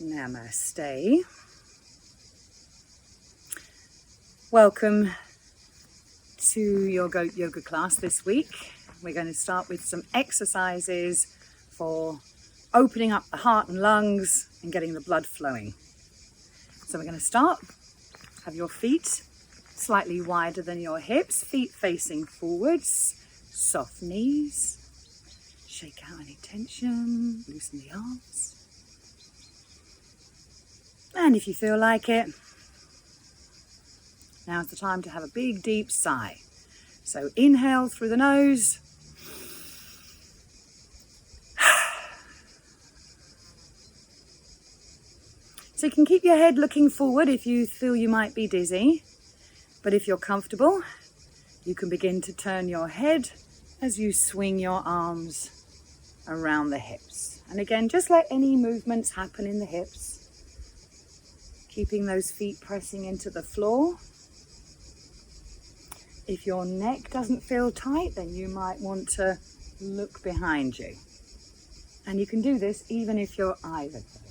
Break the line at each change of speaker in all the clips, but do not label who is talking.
Namaste. Welcome to your Goat Yoga class this week. We're going to start with some exercises for opening up the heart and lungs and getting the blood flowing. So we're going to start. Have your feet slightly wider than your hips, feet facing forwards, soft knees. Shake out any tension, loosen the arms. And if you feel like it, now's the time to have a big, deep sigh. So inhale through the nose. So you can keep your head looking forward if you feel you might be dizzy. But if you're comfortable, you can begin to turn your head as you swing your arms around the hips. And again, just let any movements happen in the hips. Keeping those feet pressing into the floor. If your neck doesn't feel tight, then you might want to look behind you. And you can do this even if your eyes are closed.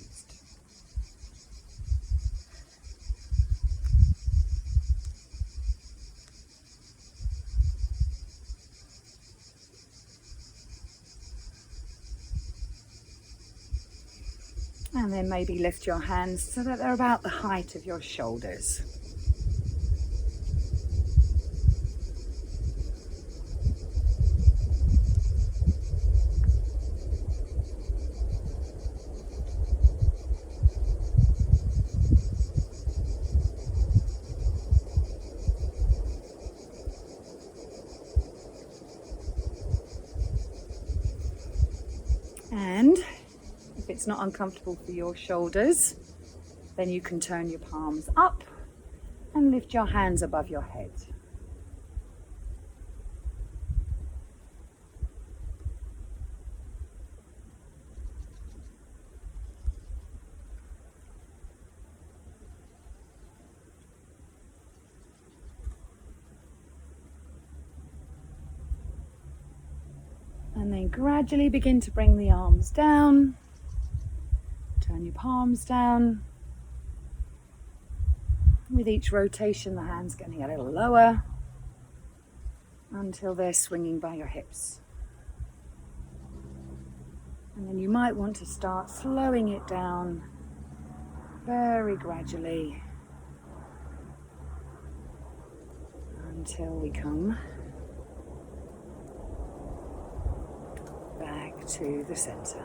And then maybe lift your hands so that they're about the height of your shoulders. And if it's not uncomfortable for your shoulders, then you can turn your palms up and lift your hands above your head. And then gradually begin to bring the arms down. Turn your palms down. With each rotation, the hands getting a little lower until they're swinging by your hips. And then you might want to start slowing it down very gradually until we come back to the center.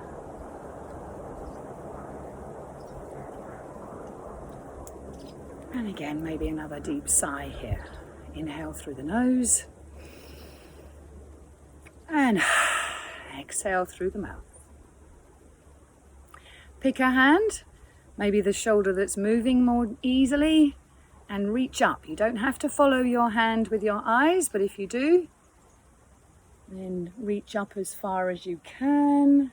And again, maybe another deep sigh here. Inhale through the nose. And exhale through the mouth. Pick a hand, maybe the shoulder that's moving more easily, and reach up. You don't have to follow your hand with your eyes, but if you do, then reach up as far as you can.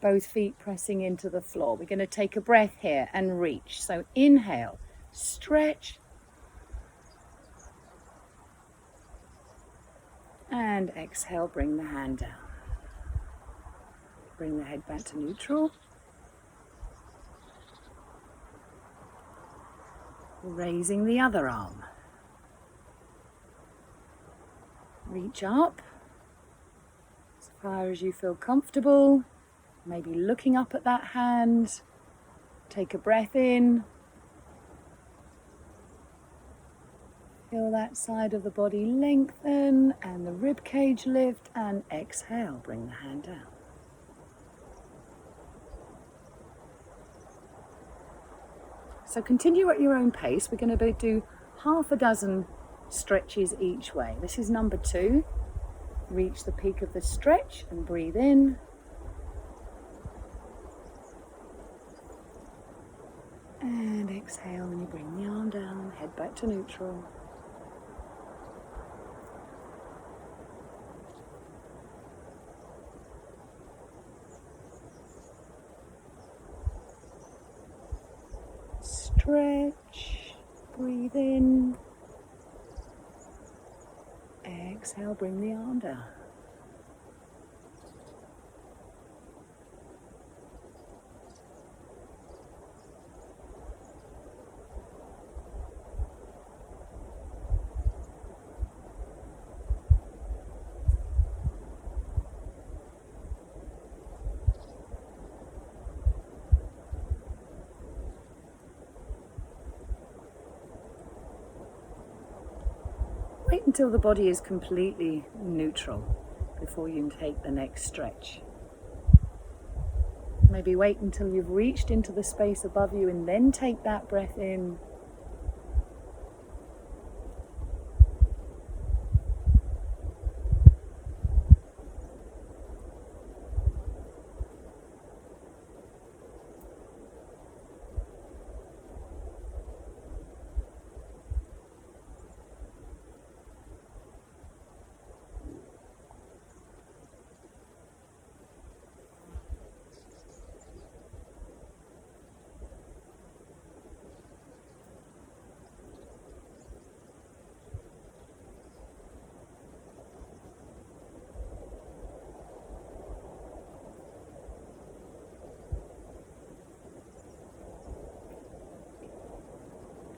Both feet pressing into the floor. We're going to take a breath here and reach. So inhale, stretch. And exhale, bring the hand down. Bring the head back to neutral. Raising the other arm. Reach up as far as you feel comfortable. Maybe looking up at that hand. Take a breath in. Feel that side of the body lengthen and the rib cage lift, and exhale, bring the hand down. So continue at your own pace. We're going to do half a dozen stretches each way. This is number 2. Reach the peak of the stretch and breathe in. And exhale, and you bring the arm down, head back to neutral. Stretch, breathe in. Exhale, bring the arm down. Wait until the body is completely neutral before you take the next stretch. Maybe wait until you've reached into the space above you and then take that breath in.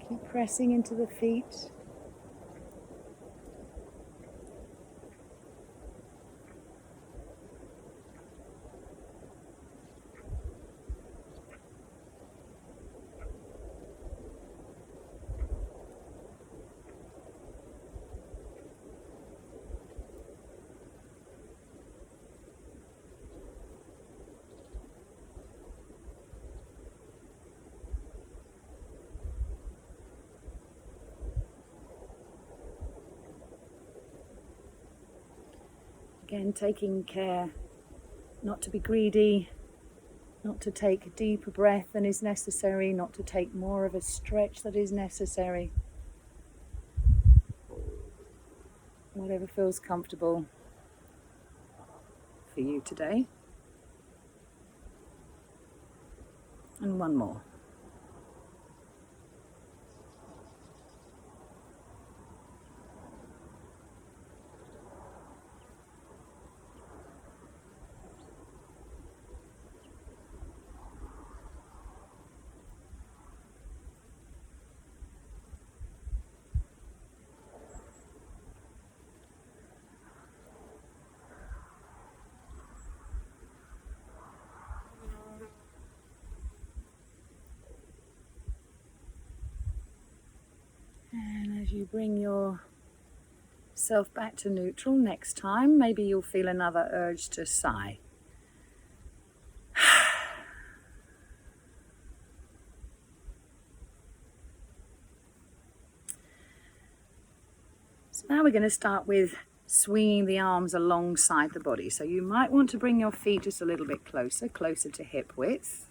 Keep pressing into the feet. Again, taking care not to be greedy, not to take a deeper breath than is necessary, not to take more of a stretch that is necessary. Whatever feels comfortable for you today. And one more. And as you bring yourself back to neutral next time, maybe you'll feel another urge to sigh. So now we're going to start with swinging the arms alongside the body. So you might want to bring your feet just a little bit closer to hip width.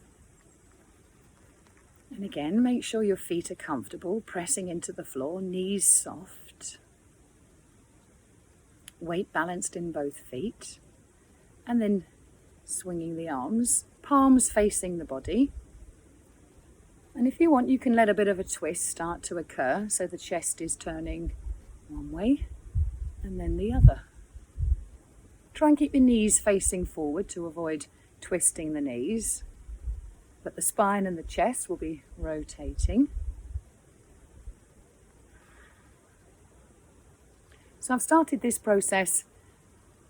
And again, make sure your feet are comfortable, pressing into the floor, knees soft. Weight balanced in both feet. And then swinging the arms, palms facing the body. And if you want, you can let a bit of a twist start to occur, so the chest is turning one way and then the other. Try and keep your knees facing forward to avoid twisting the knees, but the spine and the chest will be rotating. So I've started this process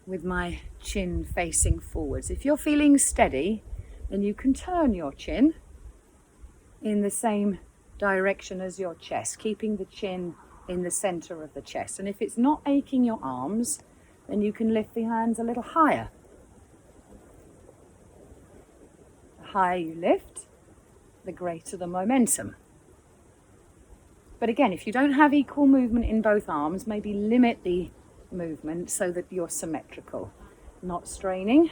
with my chin facing forwards. If you're feeling steady, then you can turn your chin in the same direction as your chest, keeping the chin in the center of the chest. And if it's not aching your arms, then you can lift the hands a little higher. The higher you lift, the greater the momentum. But again, if you don't have equal movement in both arms, maybe limit the movement so that you're symmetrical, not straining.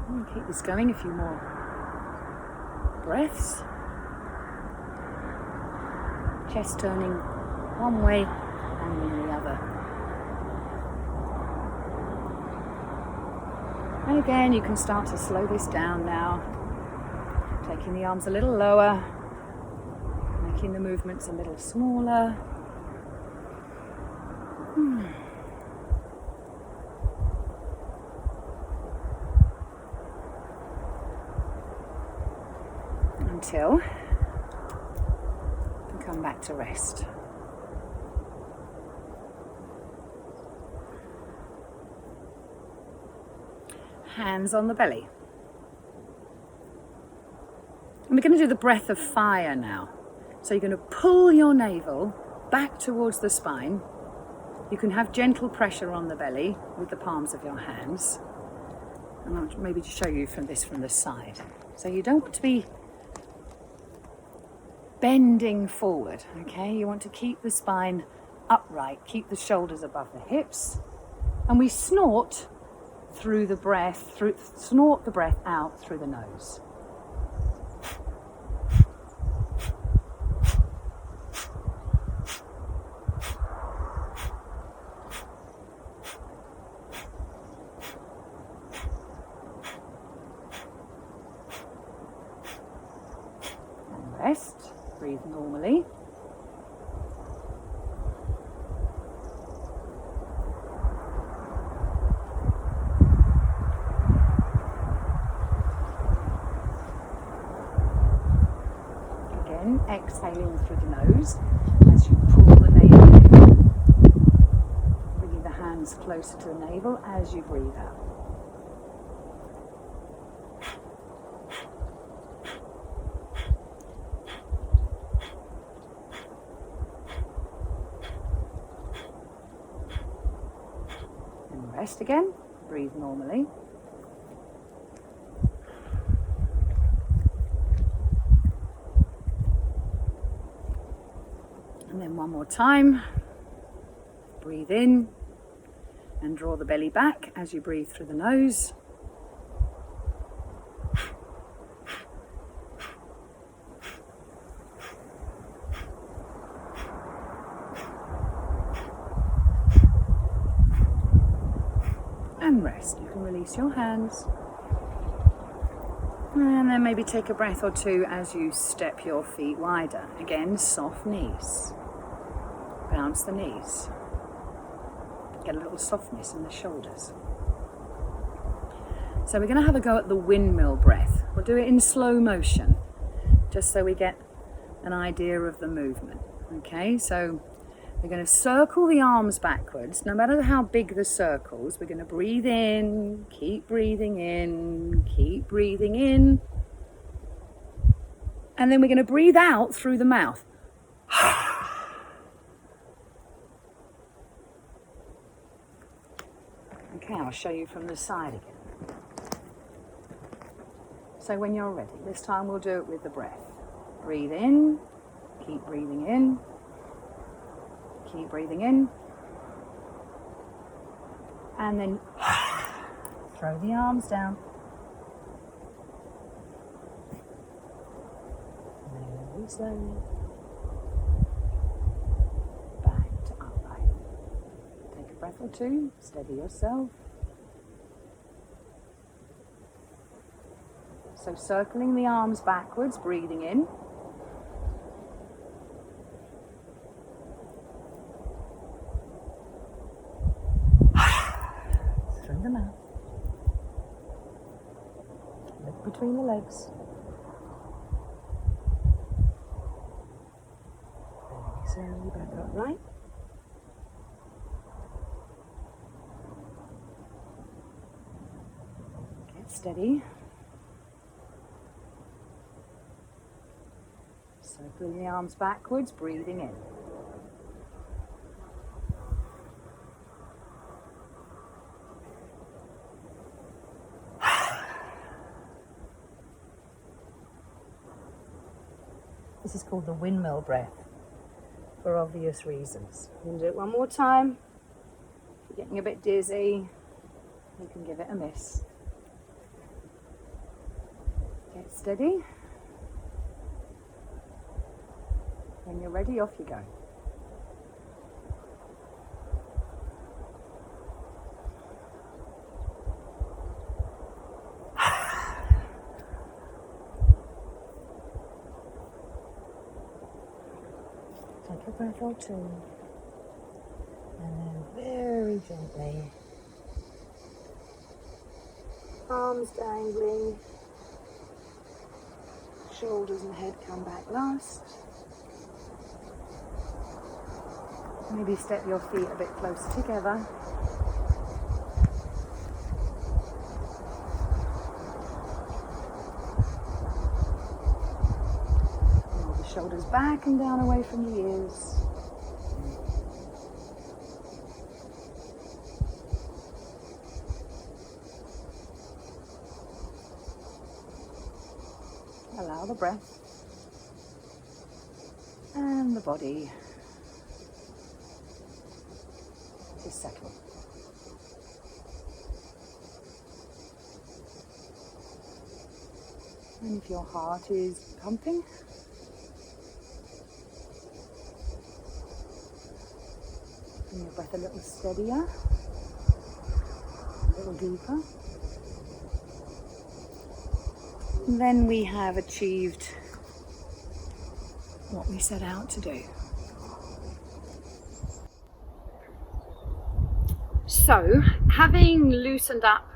We'll keep this going, a few more breaths. Chest turning one way and then the other. And again, you can start to slow this down now, taking the arms a little lower, making the movements a little smaller. Until you come back to rest. Hands on the belly. And we're going to do the breath of fire now. So you're going to pull your navel back towards the spine. You can have gentle pressure on the belly with the palms of your hands. And I'll maybe show you from the side. So you don't want to be bending forward, okay? You want to keep the spine upright, keep the shoulders above the hips. And we snort through the breath, snort the breath out through the nose. And rest, breathe normally. Exhaling through the nose as you pull the navel in, bringing the hands closer to the navel as you breathe out. And rest again, breathe normally. And then one more time, breathe in and draw the belly back as you breathe through the nose. And rest. You can release your hands. And then maybe take a breath or two as you step your feet wider. Again, soft knees. Bounce the knees. Get a little softness in the shoulders. So we're going to have a go at the windmill breath. We'll do it in slow motion, just so we get an idea of the movement. Okay, so we're going to circle the arms backwards. No matter how big the circles, we're going to breathe in, keep breathing in, keep breathing in. And then we're going to breathe out through the mouth. Okay, I'll show you from the side again. So when you're ready, this time we'll do it with the breath. Breathe in, keep breathing in, keep breathing in, and then throw the arms down. Very slowly, back to upright. Take a breath or two, steady yourself. So circling the arms backwards, breathing in. Through the mouth. Look between the legs. Slowly back upright. Get steady. Circling the arms backwards, breathing in. This is called the windmill breath, for obvious reasons. We'll do it one more time. If you're getting a bit dizzy, you can give it a miss. Get steady. When you're ready, off you go. Take a breath or two, and then very gently, arms dangling, shoulders and head come back last. Maybe step your feet a bit closer together. Shoulders back and down away from the ears. Allow the breath and the body to settle. And if your heart is pumping, bring your breath a little steadier, a little deeper. And then we have achieved what we set out to do. So, having loosened up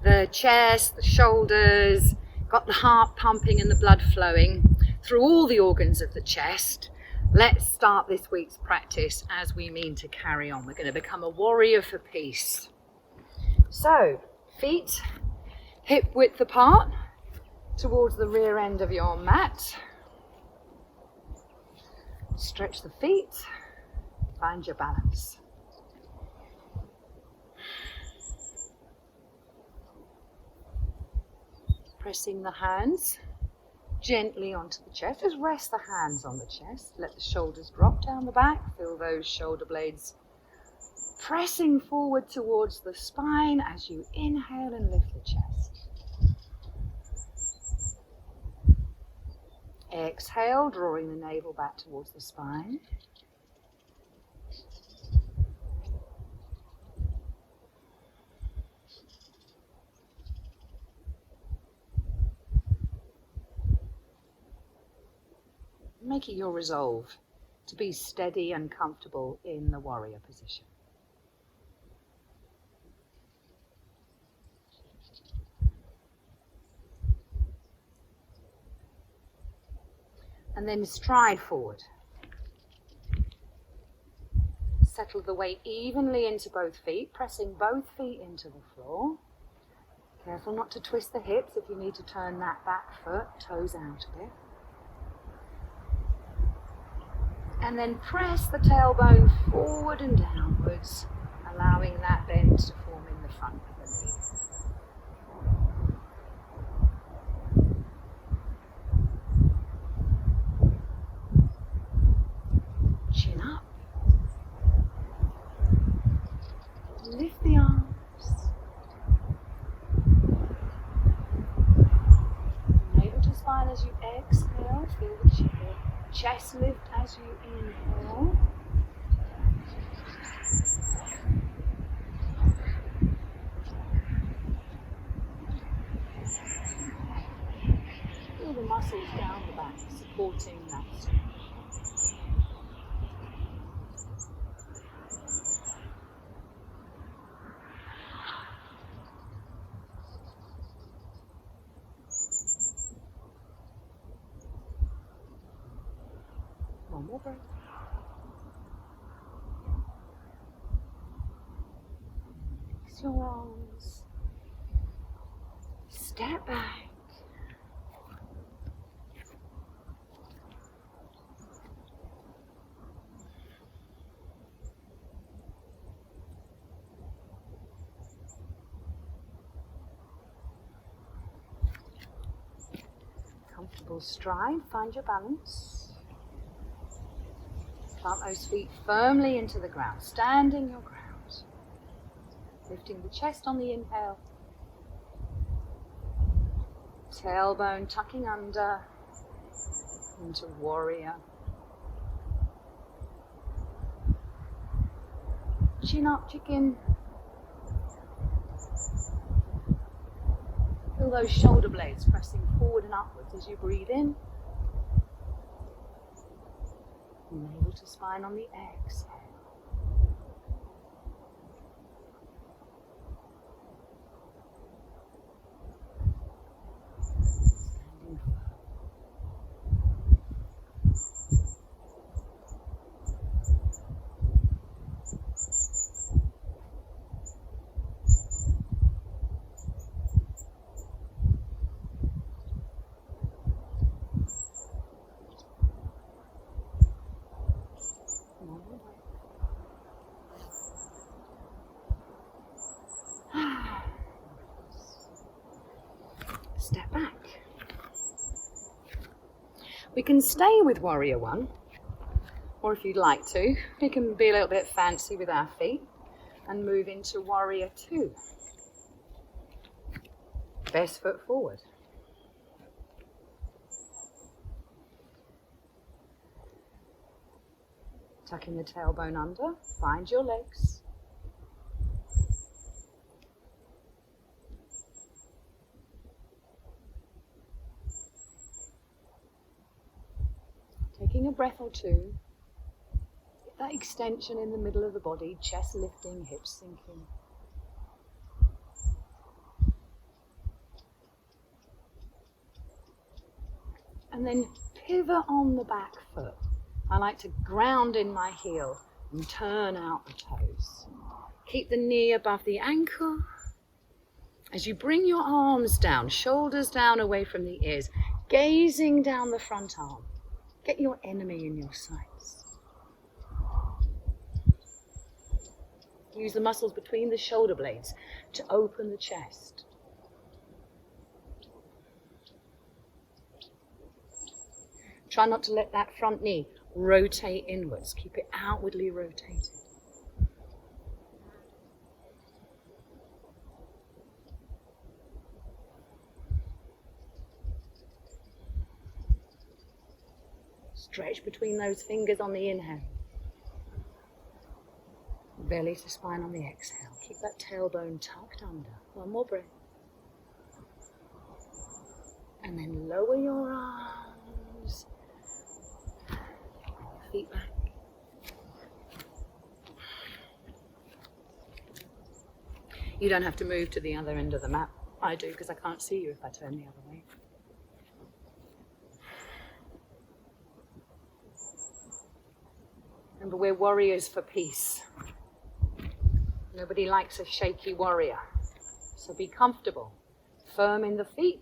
the chest, the shoulders, got the heart pumping and the blood flowing through all the organs of the chest, let's start this week's practice as we mean to carry on. We're going to become a warrior for peace. So, feet hip width apart towards the rear end of your mat. Stretch the feet, find your balance. Pressing the hands gently onto the chest. Just rest the hands on the chest. Let the shoulders drop down the back. Feel those shoulder blades pressing forward towards the spine as you inhale and lift the chest. Exhale, drawing the navel back towards the spine. Make it your resolve to be steady and comfortable in the warrior position. And then stride forward. Settle the weight evenly into both feet, pressing both feet into the floor. Careful not to twist the hips if you need to turn that back foot, toes out a bit. And then press the tailbone forward and downwards, allowing that bend to form in the front of the knee. Chin up. Lift the arms. Navel to spine as you exhale. Feel the chest lift as you inhale. Feel the muscles down the back supporting that strength. One more breath. Release your arms. Step back. Comfortable stride. Find your balance. Plant those feet firmly into the ground, standing your ground. Lifting the chest on the inhale. Tailbone tucking under into warrior. Chin up, chicken. Feel those shoulder blades pressing forward and upwards as you breathe in. Navel to spine on the exhale. Standing firm. We can stay with Warrior One, or if you'd like to, we can be a little bit fancy with our feet and move into Warrior Two. Best foot forward. Tucking the tailbone under, find your legs. Taking a breath or two. Get that extension in the middle of the body, chest lifting, hips sinking. And then pivot on the back foot. I like to ground in my heel and turn out the toes. Keep the knee above the ankle. As you bring your arms down, shoulders down away from the ears, gazing down the front arm. Get your enemy in your sights. Use the muscles between the shoulder blades to open the chest. Try not to let that front knee rotate inwards. Keep it outwardly rotated. Stretch between those fingers on the inhale. Belly to spine on the exhale. Keep that tailbone tucked under. One more breath. And then lower your arms. Feet back. You don't have to move to the other end of the mat. I do because I can't see you if I turn the other way. Remember, we're warriors for peace. Nobody likes a shaky warrior. So be comfortable, firm in the feet.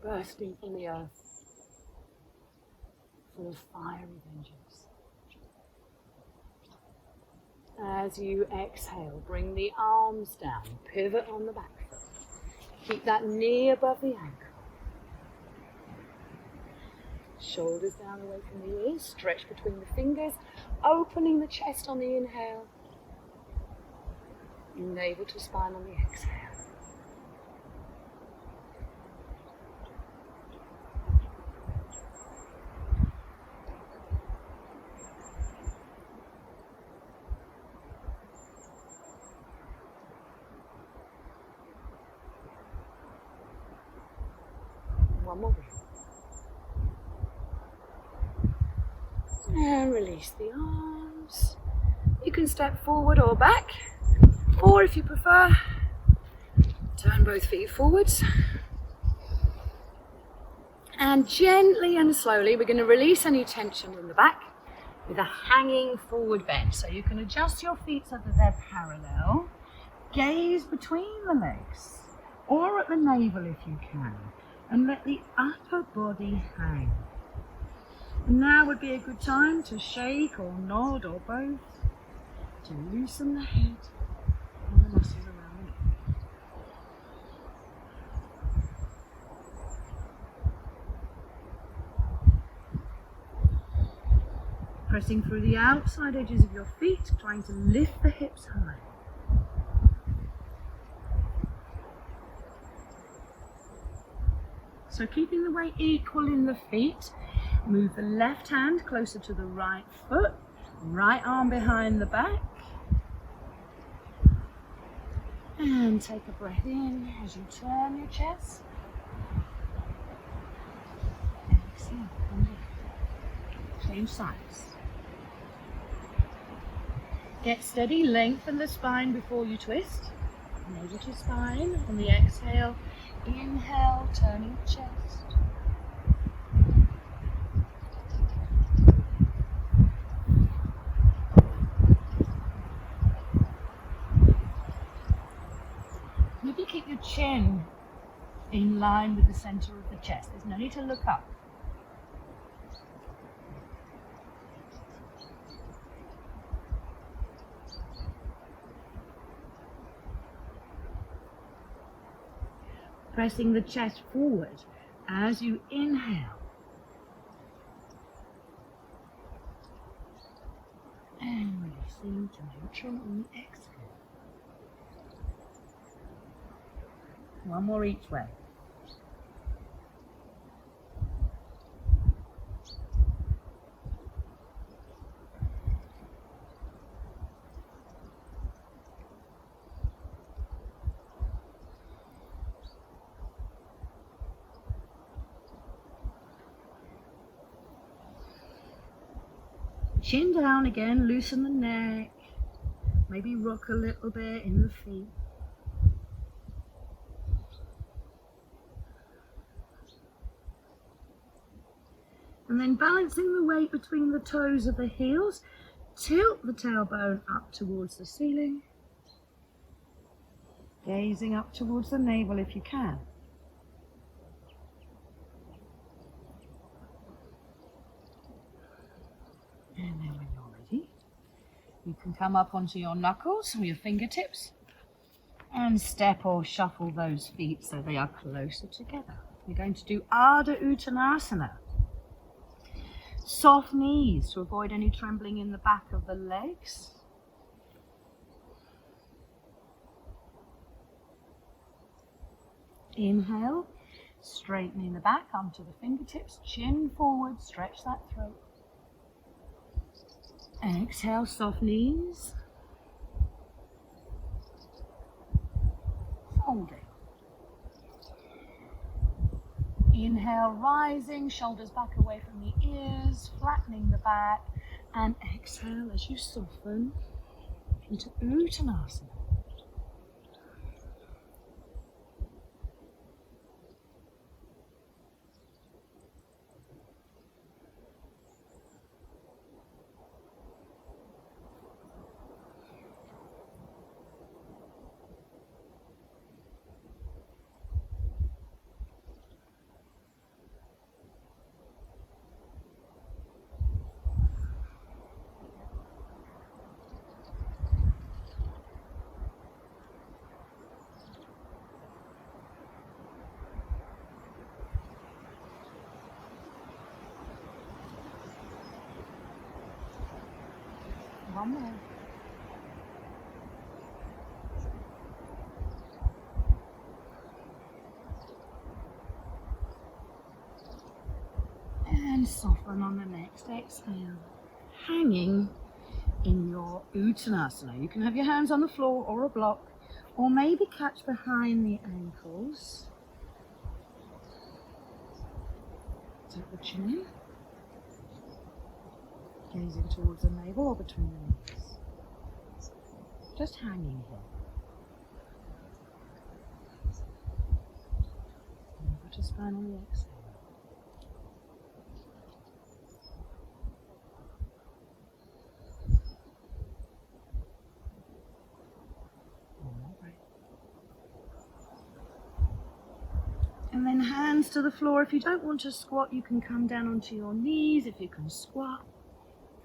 Bursting from the earth, full of fiery vengeance. As you exhale, bring the arms down, pivot on the back foot. Keep that knee above the ankle. Shoulders down away from the ears, stretch between the fingers, opening the chest on the inhale, navel to spine on the exhale. One more breath. And release the arms. You can step forward or back, or if you prefer, turn both feet forwards. And gently and slowly, we're going to release any tension in the back with a hanging forward bend. So you can adjust your feet so that they're parallel. Gaze between the legs, or at the navel if you can. And let the upper body hang. And now would be a good time to shake or nod or both to loosen the head and the muscles around the neck. Pressing through the outside edges of your feet, trying to lift the hips high. So keeping the weight equal in the feet, move the left hand closer to the right foot, right arm behind the back. And take a breath in as you turn your chest. Exhale, change sides. Get steady, lengthen the spine before you twist. Navel to spine on the exhale. Inhale, turning the chest. Maybe keep your chin in line with the center of the chest. There's no need to look up. pressing the chest forward as you inhale. And releasing to neutral on the exhale. One more each way. Chin down again, loosen the neck, maybe rock a little bit in the feet. And then balancing the weight between the toes of the heels, tilt the tailbone up towards the ceiling, gazing up towards the navel if you can. And then when you're ready, you can come up onto your knuckles or your fingertips and step or shuffle those feet so they are closer together. We're going to do Ardha Uttanasana. Soft knees to avoid any trembling in the back of the legs. Inhale, straightening the back, come to the fingertips, chin forward, stretch that throat. Exhale, soft knees. Folding. Inhale, rising, shoulders back away from the ears, flattening the back. And exhale as you soften into Uttanasana. One more. And soften on the next exhale, hanging in your Uttanasana. You can have your hands on the floor or a block, or maybe catch behind the ankles. Tap the chin. Gazing towards the navel or between the knees. Just hanging here. And put a spine on the exhale. One more breath. And then hands to the floor. If you don't want to squat, you can come down onto your knees. If you can squat,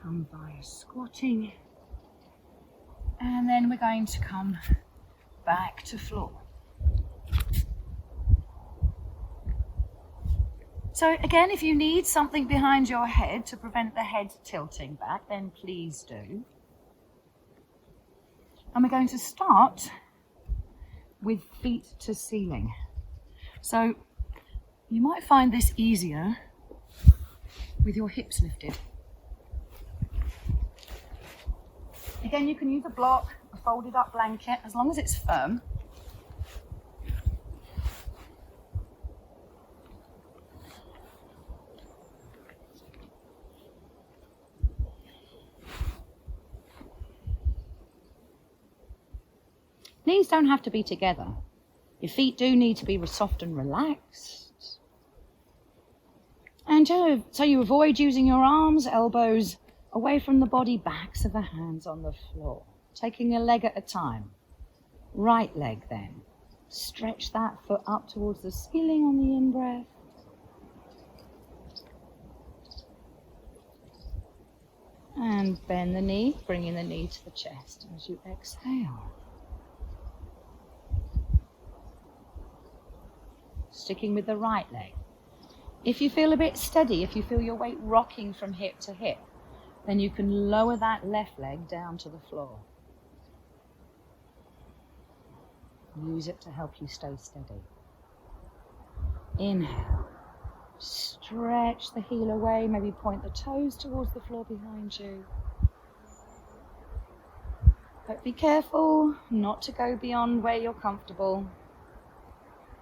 come via squatting, and then we're going to come back to floor. So again, if you need something behind your head to prevent the head tilting back, then please do. And we're going to start with feet to ceiling. So you might find this easier with your hips lifted. Again, you can use a block, a folded up blanket, as long as it's firm. Knees don't have to be together. Your feet do need to be soft and relaxed. And so you avoid using your arms, elbows away from the body, backs of the hands on the floor. Taking a leg at a time. Right leg then. Stretch that foot up towards the ceiling on the in-breath. And bend the knee, bringing the knee to the chest as you exhale. sticking with the right leg. If you feel a bit steady, if you feel your weight rocking from hip to hip, then you can lower that left leg down to the floor. Use it to help you stay steady. Inhale. Stretch the heel away, maybe point the toes towards the floor behind you. But be careful not to go beyond where you're comfortable.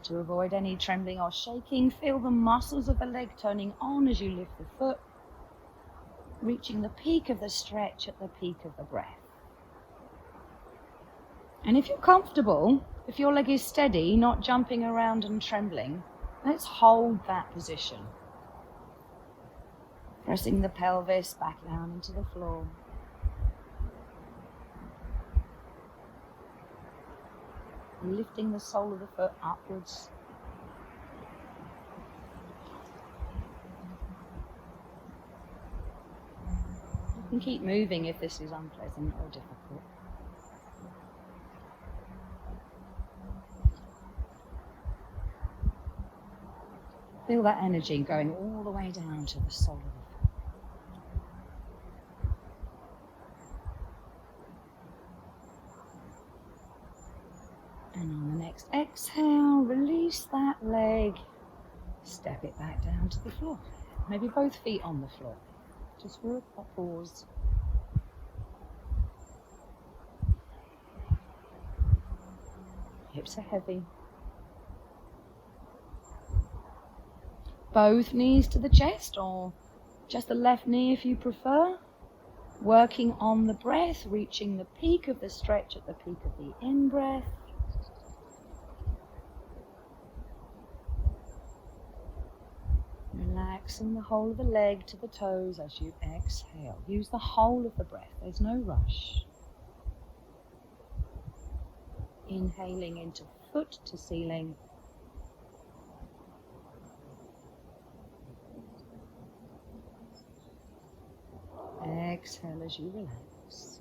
To avoid any trembling or shaking, feel the muscles of the leg turning on as you lift the foot, reaching the peak of the stretch at the peak of the breath. And if you're comfortable, if your leg is steady, not jumping around and trembling, let's hold that position. Pressing the pelvis back down into the floor. Lifting the sole of the foot upwards. You can keep moving if this is unpleasant or difficult. Feel that energy going all the way down to the sole of the foot. And on the next exhale, release that leg. Step it back down to the floor. Maybe both feet on the floor. Just for a pause. Hips are heavy. Both knees to the chest, or just the left knee if you prefer. Working on the breath, reaching the peak of the stretch at the peak of the in-breath. Relaxing the whole of the leg to the toes as you exhale. Use the whole of the breath. There's no rush. Inhaling into foot to ceiling. Exhale as you relax.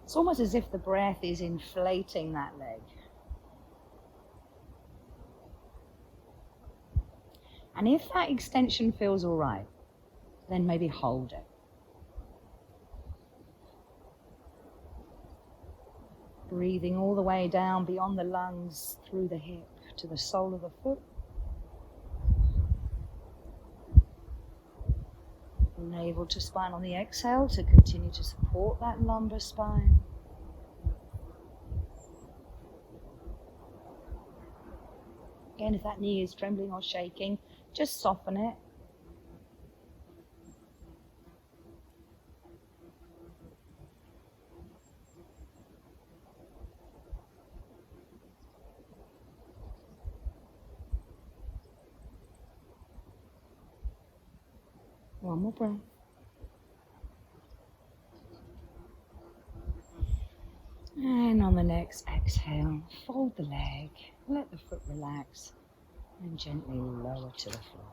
It's almost as if the breath is inflating that leg. And if that extension feels all right, then maybe hold it. Breathing all the way down beyond the lungs, through the hip, to the sole of the foot. Navel to spine on the exhale to continue to support that lumbar spine. Again, if that knee is trembling or shaking, just soften it. One more breath. And on the next exhale, fold the leg, let the foot relax, and gently lower to the floor.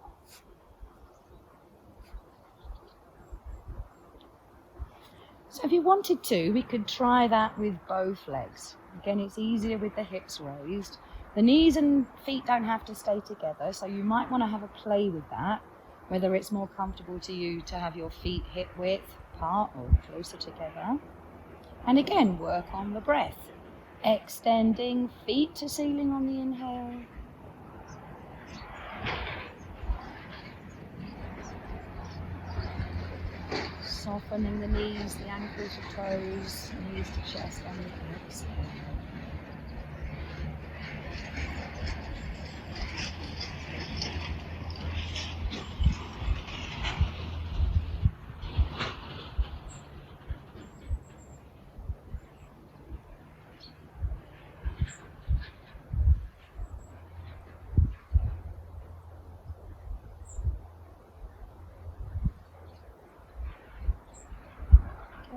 So if you wanted to, we could try that with both legs. Again, it's easier with the hips raised. The knees and feet don't have to stay together, so you might want to have a play with that. Whether it's more comfortable to you to have your feet hip width apart or closer together. And again, work on the breath. Extending feet to ceiling on the inhale. Softening the knees, the ankles, the toes, knees to chest on the exhale.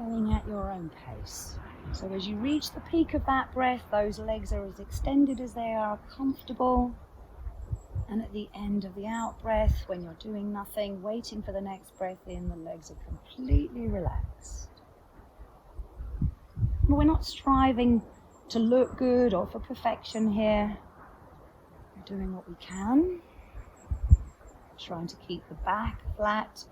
going at your own pace. So as you reach the peak of that breath, those legs are as extended as they are comfortable. And at the end of the out breath, when you're doing nothing, waiting for the next breath in, the legs are completely relaxed. But we're not striving to look good or for perfection here. We're doing what we can. Trying to keep the back flat.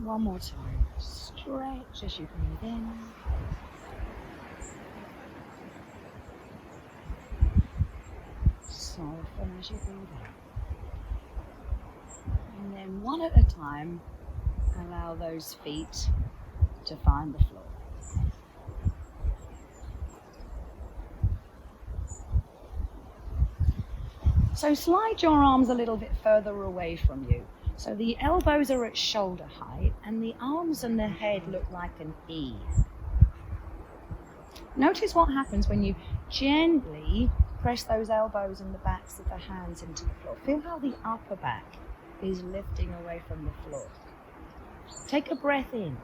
One more time. Stretch as you breathe in. Soften as you breathe in. And then one at a time, allow those feet to find the floor. So slide your arms a little bit further away from you. So the elbows are at shoulder height and the arms and the head look like an E. Notice what happens when you gently press those elbows and the backs of the hands into the floor. Feel how the upper back is lifting away from the floor. Take a breath in.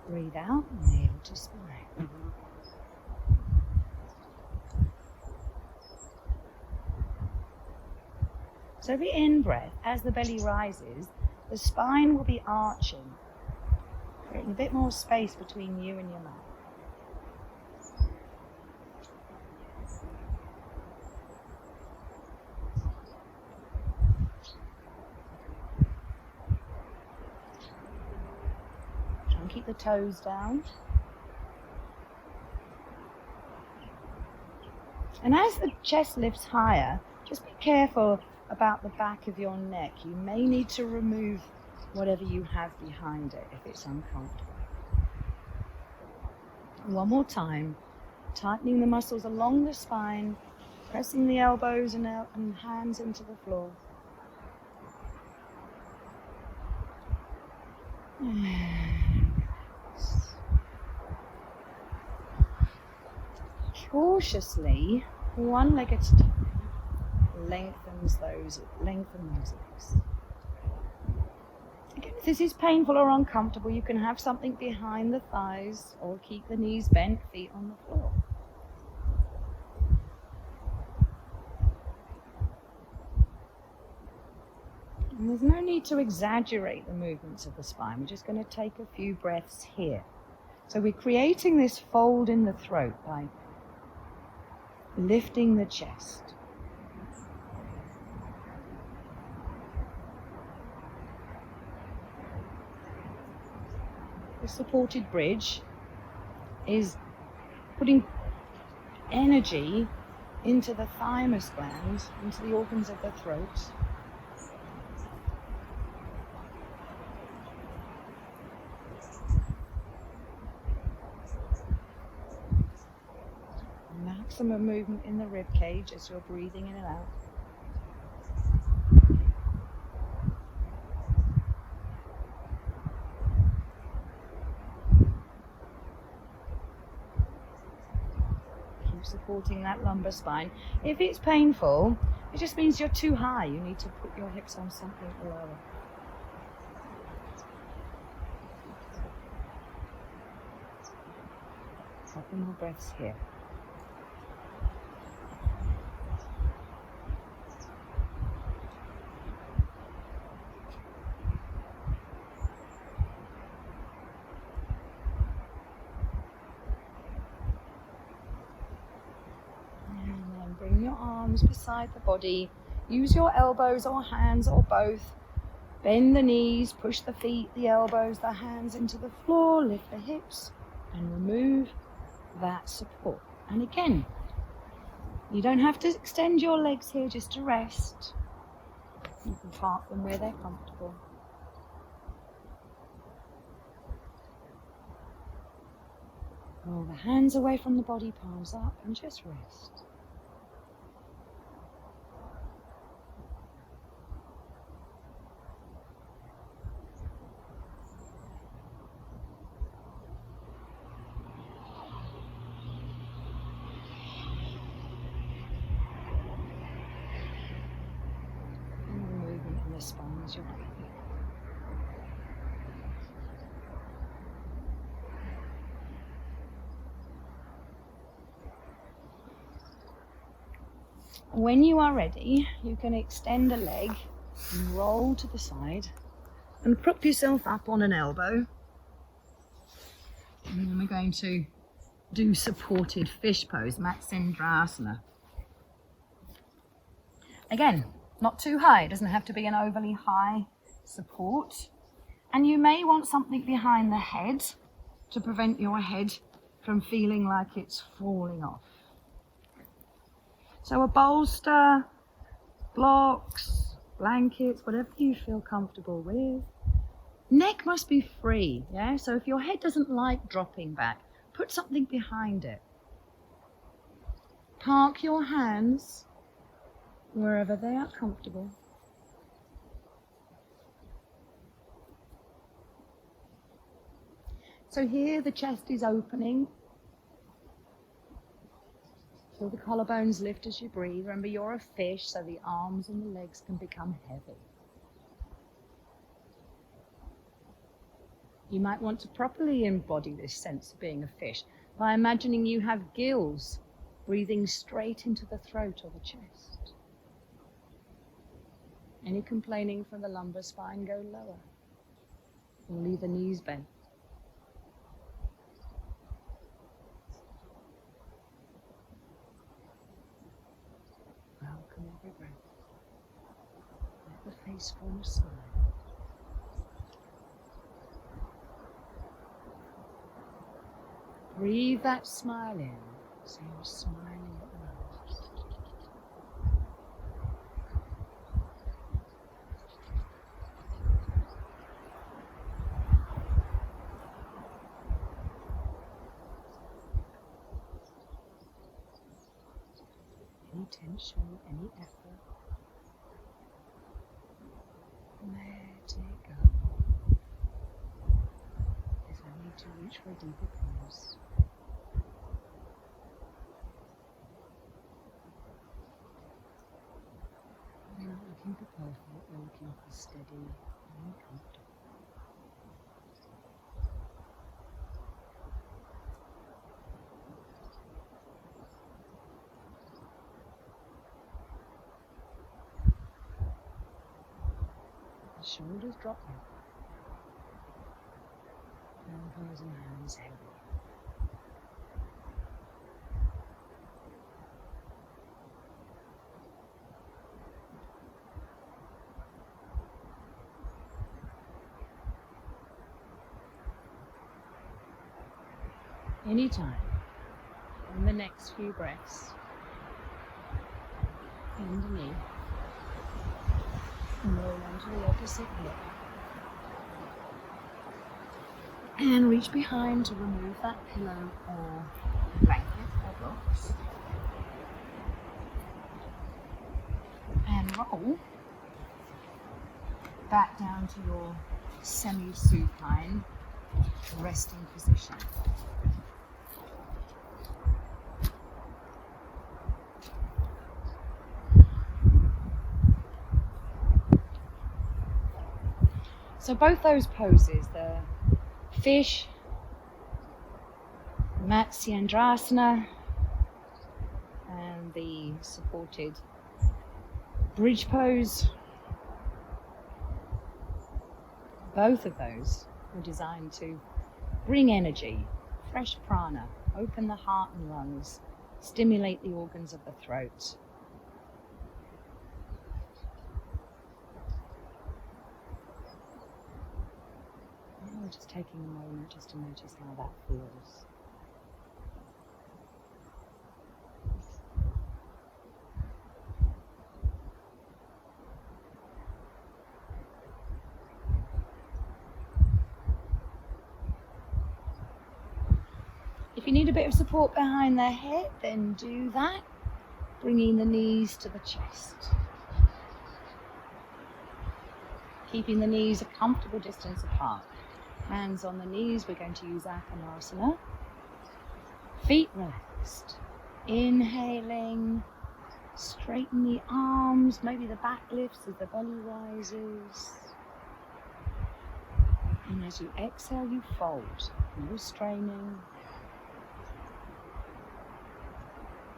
Breathe out, navel to spine. So the in-breath, as the belly rises, the spine will be arching, creating a bit more space between you and your mouth. Try and keep the toes down. And as the chest lifts higher, just be careful about the back of your neck. You may need to remove whatever you have behind it if it's uncomfortable. And one more time, tightening the muscles along the spine, pressing the elbows and hands into the floor. Cautiously, one leg at a time, lengthen those legs. Again, if this is painful or uncomfortable, you can have something behind the thighs or keep the knees bent, feet on the floor. And there's no need to exaggerate the movements of the spine. We're just going to take a few breaths here. So we're creating this fold in the throat by lifting the chest. The supported bridge is putting energy into the thymus gland, into the organs of the throat. Maximum movement in the rib cage as you're breathing in and out. Supporting that lumbar spine. If it's painful, it just means you're too high. You need to put your hips on something lower. Couple more breaths here. Bring your arms beside the body. Use your elbows or hands or both. Bend the knees, push the feet, the elbows, the hands into the floor, lift the hips and remove that support. And again, you don't have to extend your legs here just to rest. You can park them where they're comfortable. Roll the hands away from the body, palms up, and just rest. as you're breathing. When you are ready, you can extend a leg and roll to the side and prop yourself up on an elbow. And then we're going to do supported fish pose, Matsyendrasana. Again, not too high, it doesn't have to be an overly high support. And you may want something behind the head to prevent your head from feeling like it's falling off. So a bolster, blocks, blankets, whatever you feel comfortable with. Neck must be free, yeah? So if your head doesn't like dropping back, put something behind it. Park your hands wherever they are comfortable. So here the chest is opening. Feel the collarbones lift as you breathe. Remember, you're a fish, so the arms and the legs can become heavy. You might want to properly embody this sense of being a fish by imagining you have gills breathing straight into the throat or the chest. Any complaining from the lumbar spine, go lower. Or leave the knees bent. Welcome every breath. Let the face form a smile. Breathe that smile in, so you're smiling at the moment. Any tension, any effort, let it go. There's no need to reach for a deeper pose. We're not looking for perfect, we're looking for steady and comfortable. The shoulders drop back. Elbows and hands heavy. Anytime in the next few breaths, bend the knee and roll onto the opposite hip. And reach behind to remove that pillow or blanket or blocks. And roll back down to your semi-supine resting position. So both those poses, the fish, Matsyendrasana, and the supported bridge pose, both of those were designed to bring energy, fresh prana, open the heart and lungs, stimulate the organs of the throat. We're just taking a moment just to notice how that feels. If you need a bit of support behind the head, then do that, bringing the knees to the chest. Keeping the knees a comfortable distance apart. Hands on the knees, we're going to use Apanasana. Feet relaxed. Inhaling, Straighten the arms, maybe the back lifts as the belly rises. And as you exhale, you fold. No straining.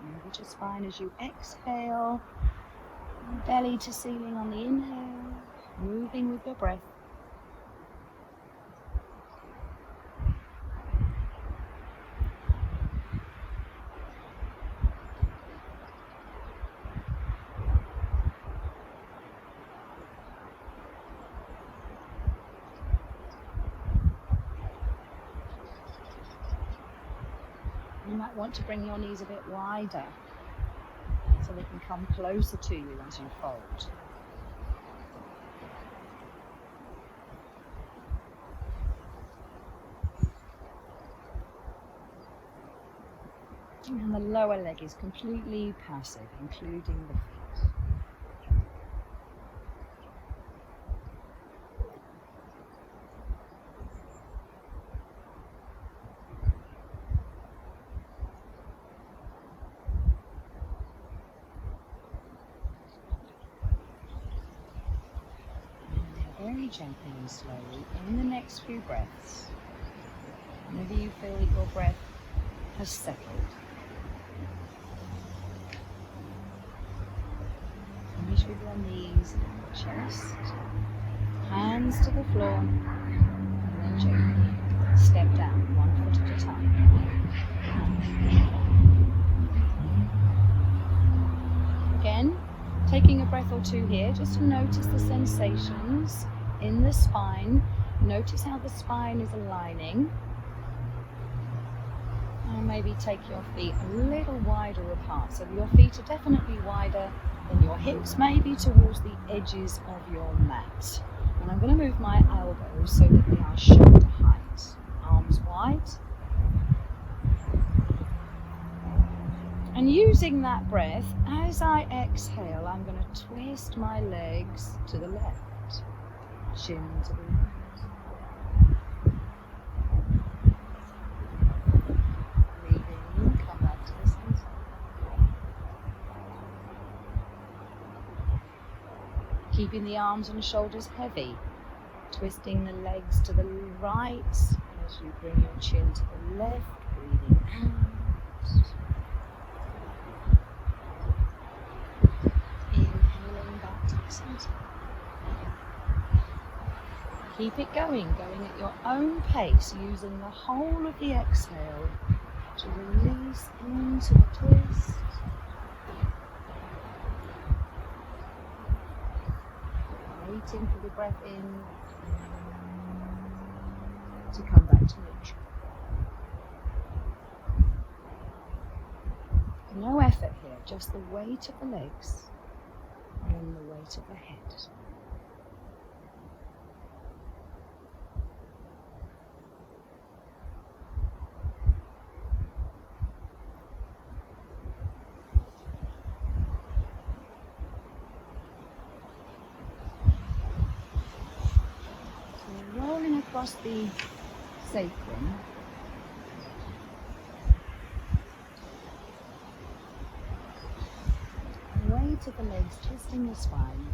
Move your spine as you exhale. Belly to ceiling on the inhale. Moving with your breath. You might want to bring your knees a bit wider so they can come closer to you as you fold. And the lower leg is completely passive, including the feet. Very gently and slowly in the next few breaths. Whenever you feel that your breath has settled, finish with your knees and your chest, hands to the floor, and then gently step down 1 foot at a time. Again, taking a breath or two here just to notice the sensations in the spine. Notice how the spine is aligning. And maybe take your feet a little wider apart. So your feet are definitely wider than your hips, maybe towards the edges of your mat. And I'm going to move my elbows so that they are shoulder height. Arms wide. And using that breath, as I exhale, I'm going to twist my legs to the left, chin to the right. Breathe in, come back to the center. Keeping the arms and shoulders heavy, twisting the legs to the right as you bring your chin to the left, breathing out. Keep it going at your own pace, using the whole of the exhale to release into the twist. Waiting for the breath in to come back to neutral. No effort here, just the weight of the legs and the weight of the head. Rolling across the sacrum, weight of the legs twisting the spine,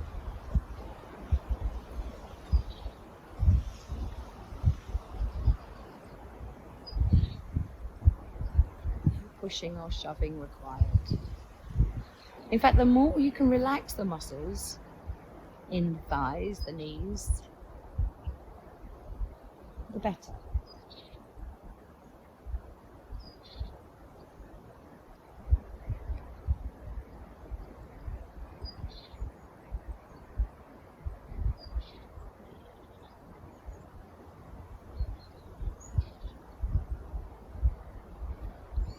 pushing or shoving required. In fact, the more you can relax the muscles in the thighs, the knees, the better.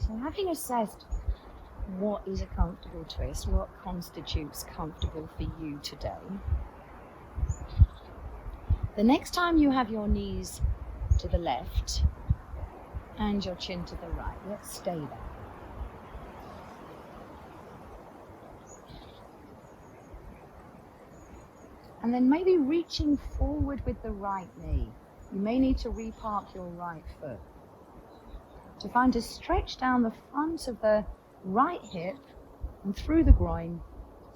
So having assessed what is a comfortable twist, what constitutes comfortable for you today, the next time you have your knees to the left and your chin to the right, let's stay there. And then maybe reaching forward with the right knee. You may need to repark your right foot to find a stretch down the front of the right hip and through the groin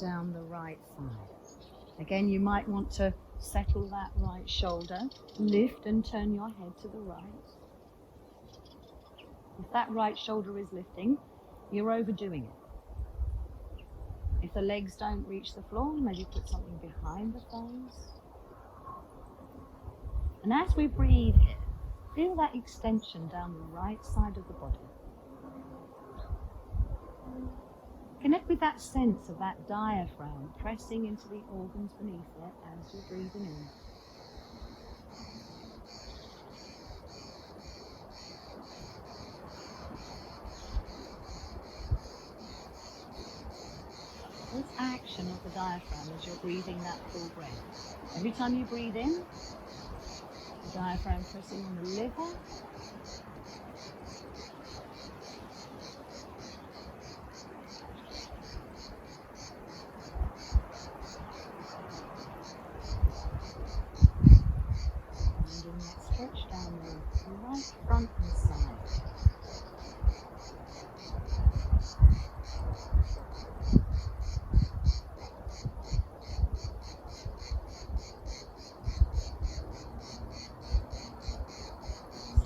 down the right thigh. Again, you might want to settle that right shoulder, lift and turn your head to the right. If that right shoulder is lifting, you're overdoing it. If the legs don't reach the floor, maybe put something behind the thighs. And as we breathe here, feel that extension down the right side of the body. Connect with that sense of that diaphragm pressing into the organs beneath it as you're breathing in. This action of the diaphragm as you're breathing that full breath. Every time you breathe in, the diaphragm pressing on the liver. Finding that stretch down the right front and side.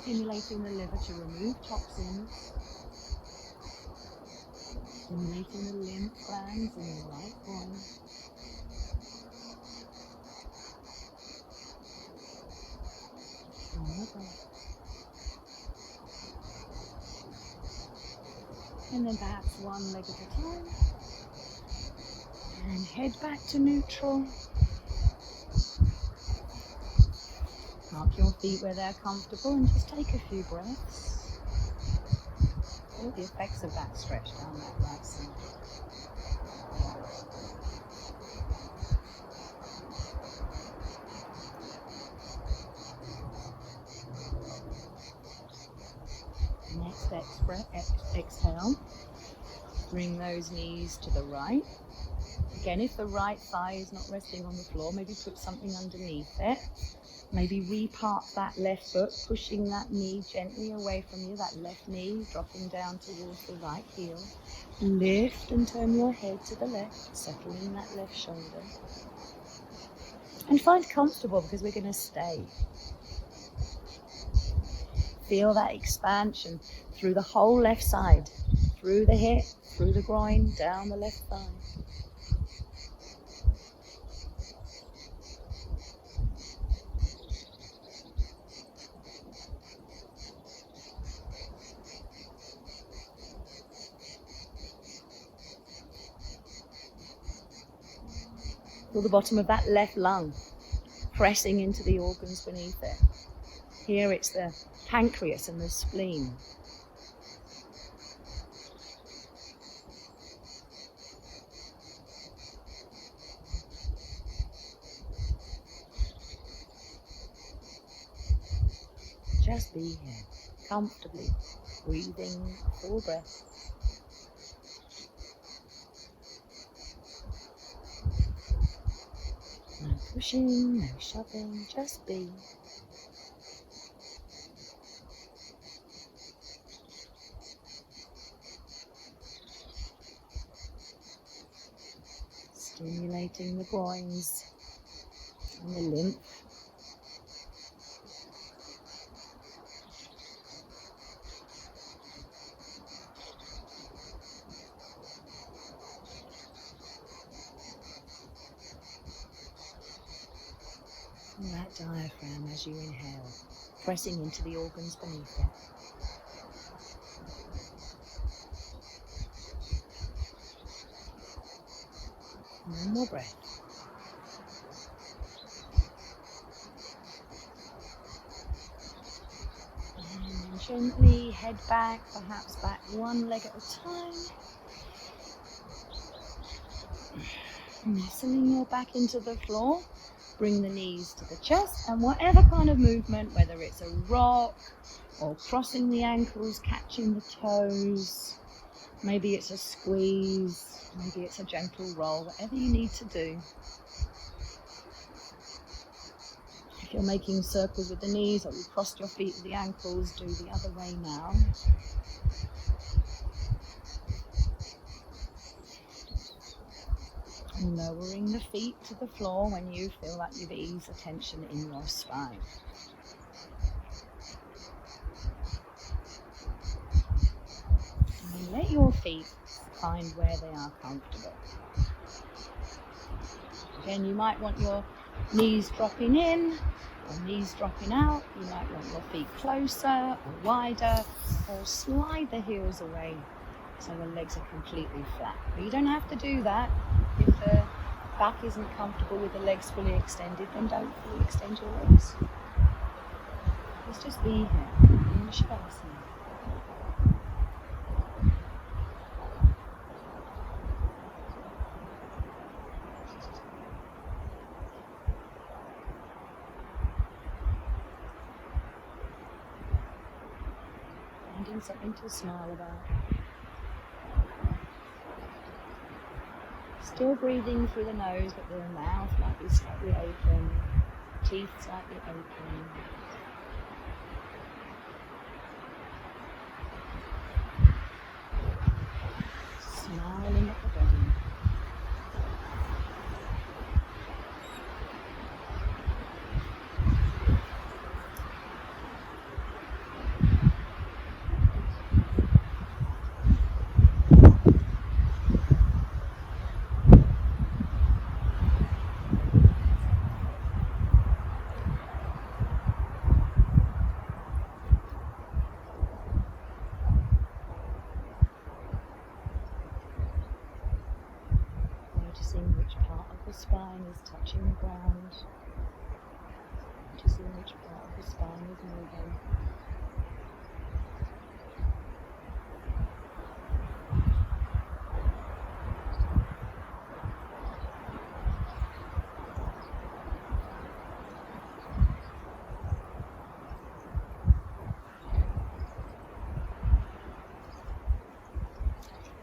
Stimulating the liver to remove toxins, stimulating the lymph glands in the right groin, on the breath. And then perhaps one leg at a time, and head back to neutral. Mark your feet where they're comfortable and just take a few breaths. Feel the effects of that stretch down that right side. Next exhale, bring those knees to the right. Again, if the right thigh is not resting on the floor, maybe put something underneath it. Maybe re-park that left foot, pushing that knee gently away from you, that left knee dropping down towards the right heel. Lift and turn your head to the left, settling that left shoulder. And find comfortable because we're going to stay. Feel that expansion through the whole left side, through the hip, through the groin, down the left thigh. Feel the bottom of that left lung pressing into the organs beneath it. Here it's the pancreas and the spleen. Just be here, comfortably, breathing full breath. No pushing, no shoving, just be. Stimulating the groins and the lymph. And that diaphragm as you inhale, pressing into the organs beneath it. One more breath. And gently head back, perhaps back one leg at a time. Nestling your back into the floor. Bring the knees to the chest, and whatever kind of movement, whether it's a rock or crossing the ankles, catching the toes, maybe it's a squeeze, maybe it's a gentle roll, whatever you need to do. If you're making circles with the knees or you crossed your feet with the ankles, do the other way now. And lowering the feet to the floor when you feel that you've eased the tension in your spine. And let your feet find where they are comfortable. Again, you might want your knees dropping in or knees dropping out. You might want your feet closer or wider, or slide the heels away so the legs are completely flat. But you don't have to do that. If the back isn't comfortable with the legs fully extended, then don't fully extend your legs. Let's just be here in Shavasana. Finding something to smile about. Still breathing through the nose, but the mouth might be slightly open, teeth slightly open. Smiling at the body. Noticing which part of the spine is touching the ground. Noticing which part of the spine is moving.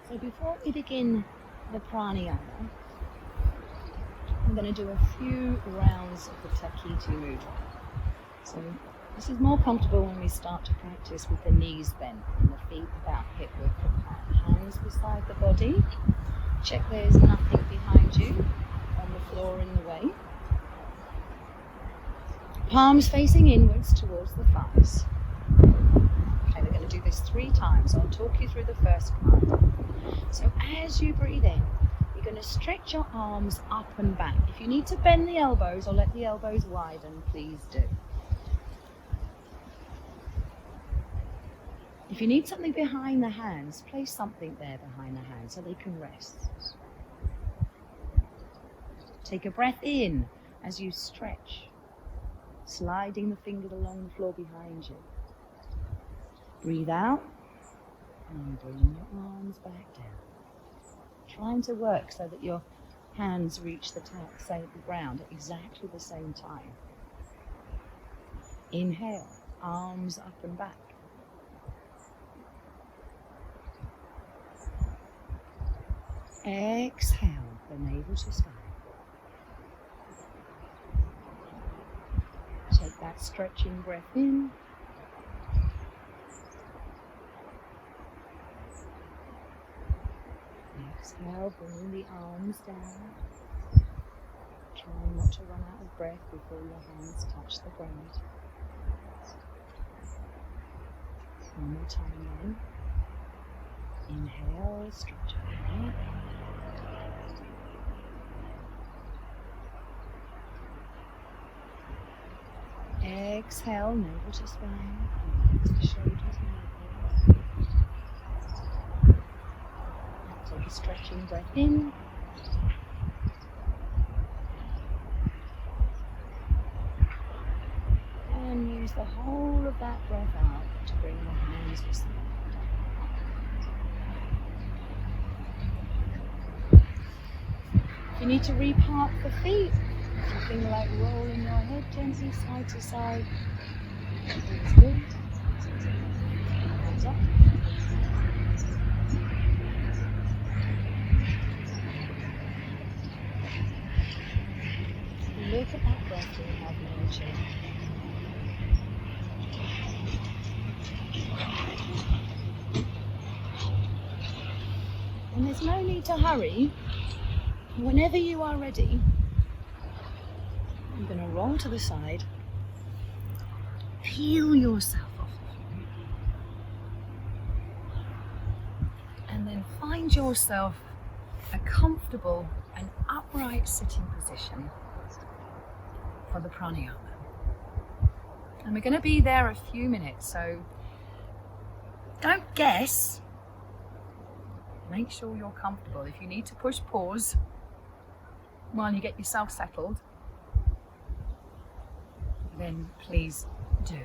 So before we begin the pranayama, I'm going to do a few rounds of the Takiti Mudra. So this is more comfortable when we start to practice with the knees bent and the feet about hip width apart. Hands beside the body. Check there's nothing behind you on the floor in the way. Palms facing inwards towards the thighs. Okay, we're going to do this 3 times. I'll talk you through the first part. So as you breathe in, you're going to stretch your arms up and back. If you need to bend the elbows or let the elbows widen, please do. If you need something behind the hands, place something there behind the hands so they can rest. Take a breath in as you stretch, sliding the fingers along the floor behind you. Breathe out and bring your arms back down. Trying to work so that your hands reach the ground at exactly the same time. Inhale, arms up and back. Exhale, the navel to spine. Take that stretching breath in. Exhale, bringing the arms down. Trying not to run out of breath before your hands touch the ground. One more time then. Inhale, stretch your neck. Exhale, navel to spine, to shoulders and elbows. Take a stretching breath in. And use the whole of that breath out to bring the hands beside. If you need to repart the feet, something like rolling your head gently side to side. That's good. Hands up. Look at that breath you have in your chin. And there's no need to hurry. Whenever you are ready, I'm going to roll to the side, peel yourself off the floor, and then find yourself a comfortable and upright sitting position for the pranayama. And we're going to be there a few minutes, so don't guess. Make sure you're comfortable. If you need to push pause while you get yourself settled, then please do.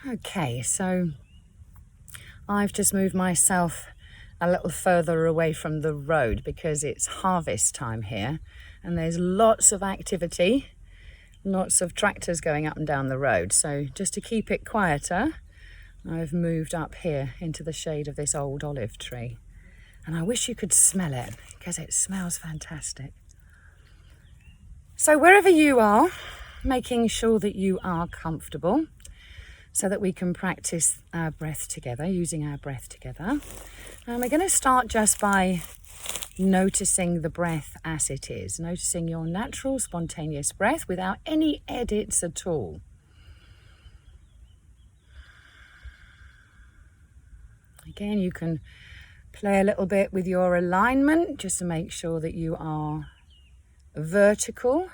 Okay, so I've just moved myself a little further away from the road because it's harvest time here and there's lots of activity, lots of tractors going up and down the road. So just to keep it quieter, I've moved up here into the shade of this old olive tree. And I wish you could smell it because it smells fantastic. So wherever you are, making sure that you are comfortable so that we can practice our breath together, using our breath together. And we're going to start just by noticing the breath as it is, noticing your natural, spontaneous breath without any edits at all. Again, you can play a little bit with your alignment just to make sure that you are vertical,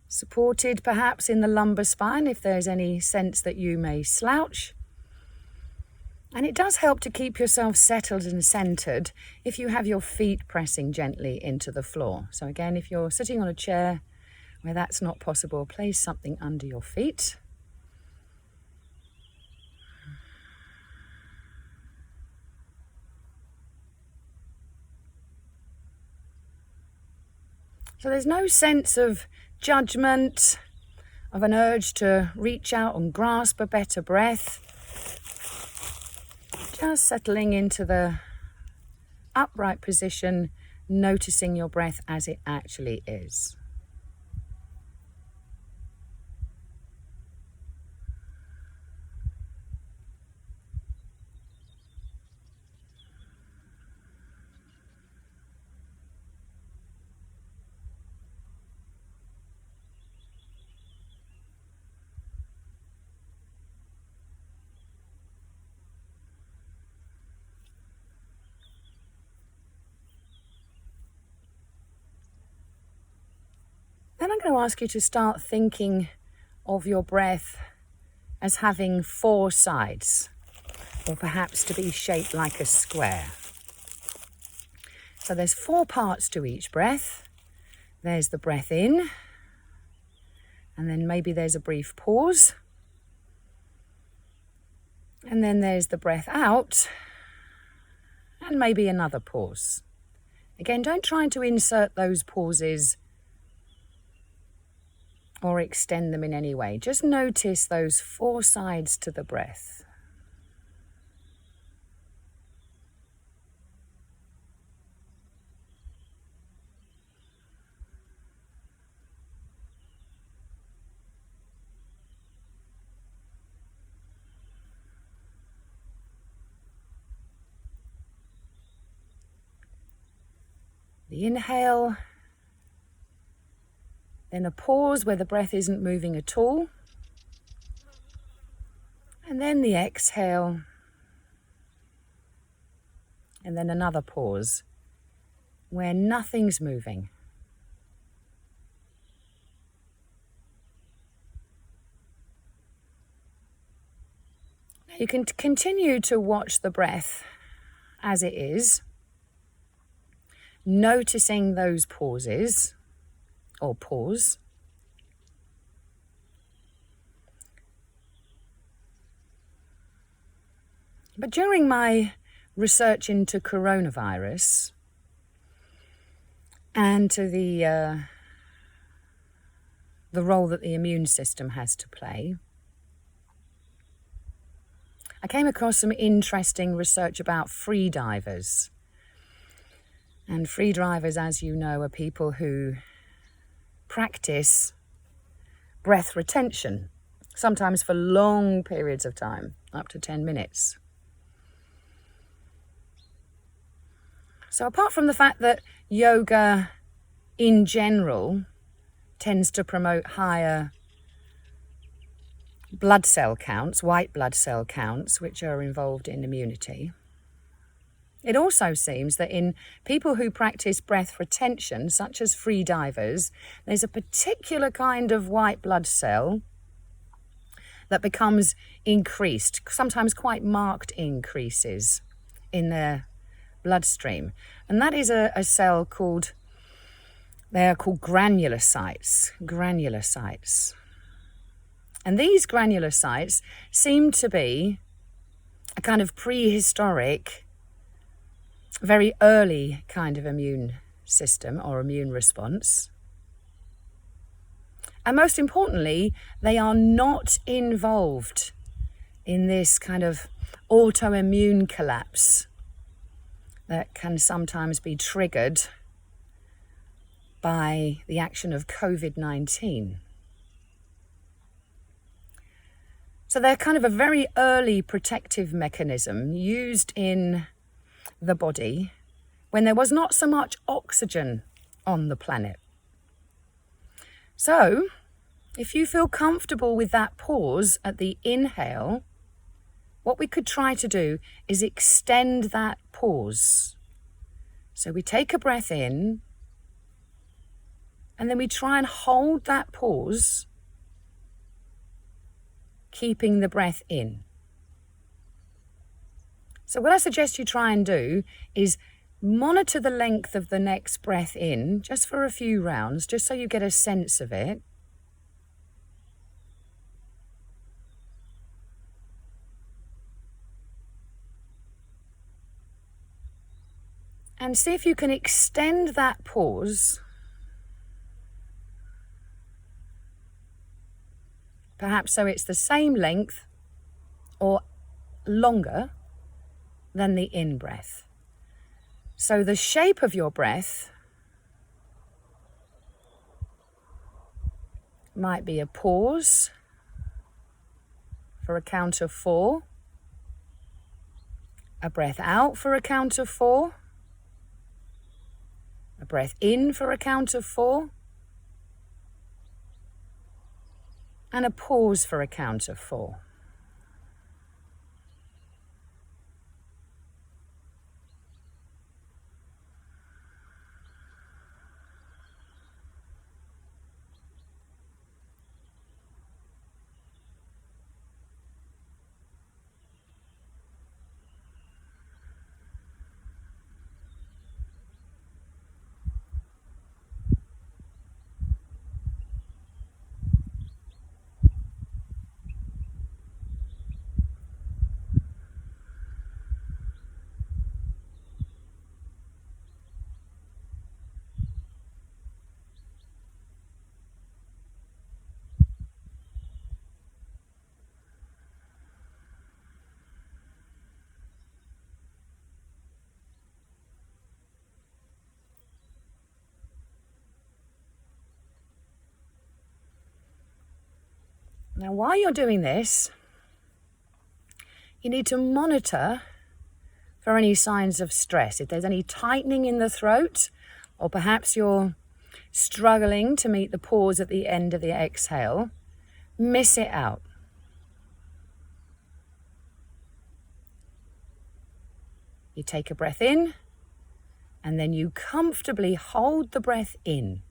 supported perhaps in the lumbar spine if there's any sense that you may slouch. And it does help to keep yourself settled and centered if you have your feet pressing gently into the floor. So again, if you're sitting on a chair where that's not possible, place something under your feet. So there's no sense of judgment, of an urge to reach out and grasp a better breath. Just settling into the upright position, noticing your breath as it actually is. Then I'm going to ask you to start thinking of your breath as having 4 sides, or perhaps to be shaped like a square. So there's 4 parts to each breath. There's the breath in, and then maybe there's a brief pause. And then there's the breath out, and maybe another pause. Again, don't try to insert those pauses or extend them in any way. Just notice those 4 sides to the breath. The inhale, then a pause where the breath isn't moving at all. And then the exhale. And then another pause where nothing's moving. You can continue to watch the breath as it is, noticing those pauses. Or pause. But during my research into coronavirus and to the role that the immune system has to play, I came across some interesting research about free divers. And free divers, as you know, are people who practice breath retention sometimes for long periods of time, up to 10 minutes. So apart from the fact that yoga in general tends to promote higher blood cell counts, white blood cell counts, which are involved in immunity, it also seems that in people who practice breath retention, such as free divers, there's a particular kind of white blood cell that becomes increased, sometimes quite marked increases in their bloodstream. And that is a cell called, they're called granulocytes. And these granulocytes seem to be a kind of prehistoric, very early kind of immune system or immune response. And most importantly, they are not involved in this kind of autoimmune collapse that can sometimes be triggered by the action of COVID-19. So they're kind of a very early protective mechanism used in the body when there was not so much oxygen on the planet. So if you feel comfortable with that pause at the inhale, what we could try to do is extend that pause. So we take a breath in, and then we try and hold that pause, keeping the breath in. So what I suggest you try and do is monitor the length of the next breath in, just for a few rounds, just so you get a sense of it. And see if you can extend that pause, perhaps so it's the same length or longer than the in-breath. So the shape of your breath might be a pause for a count of 4, a breath out for a count of 4, a breath in for a count of 4, and a pause for a count of 4. Now, while you're doing this, you need to monitor for any signs of stress. If there's any tightening in the throat, or perhaps you're struggling to meet the pause at the end of the exhale, miss it out. You take a breath in, and then you comfortably hold the breath in.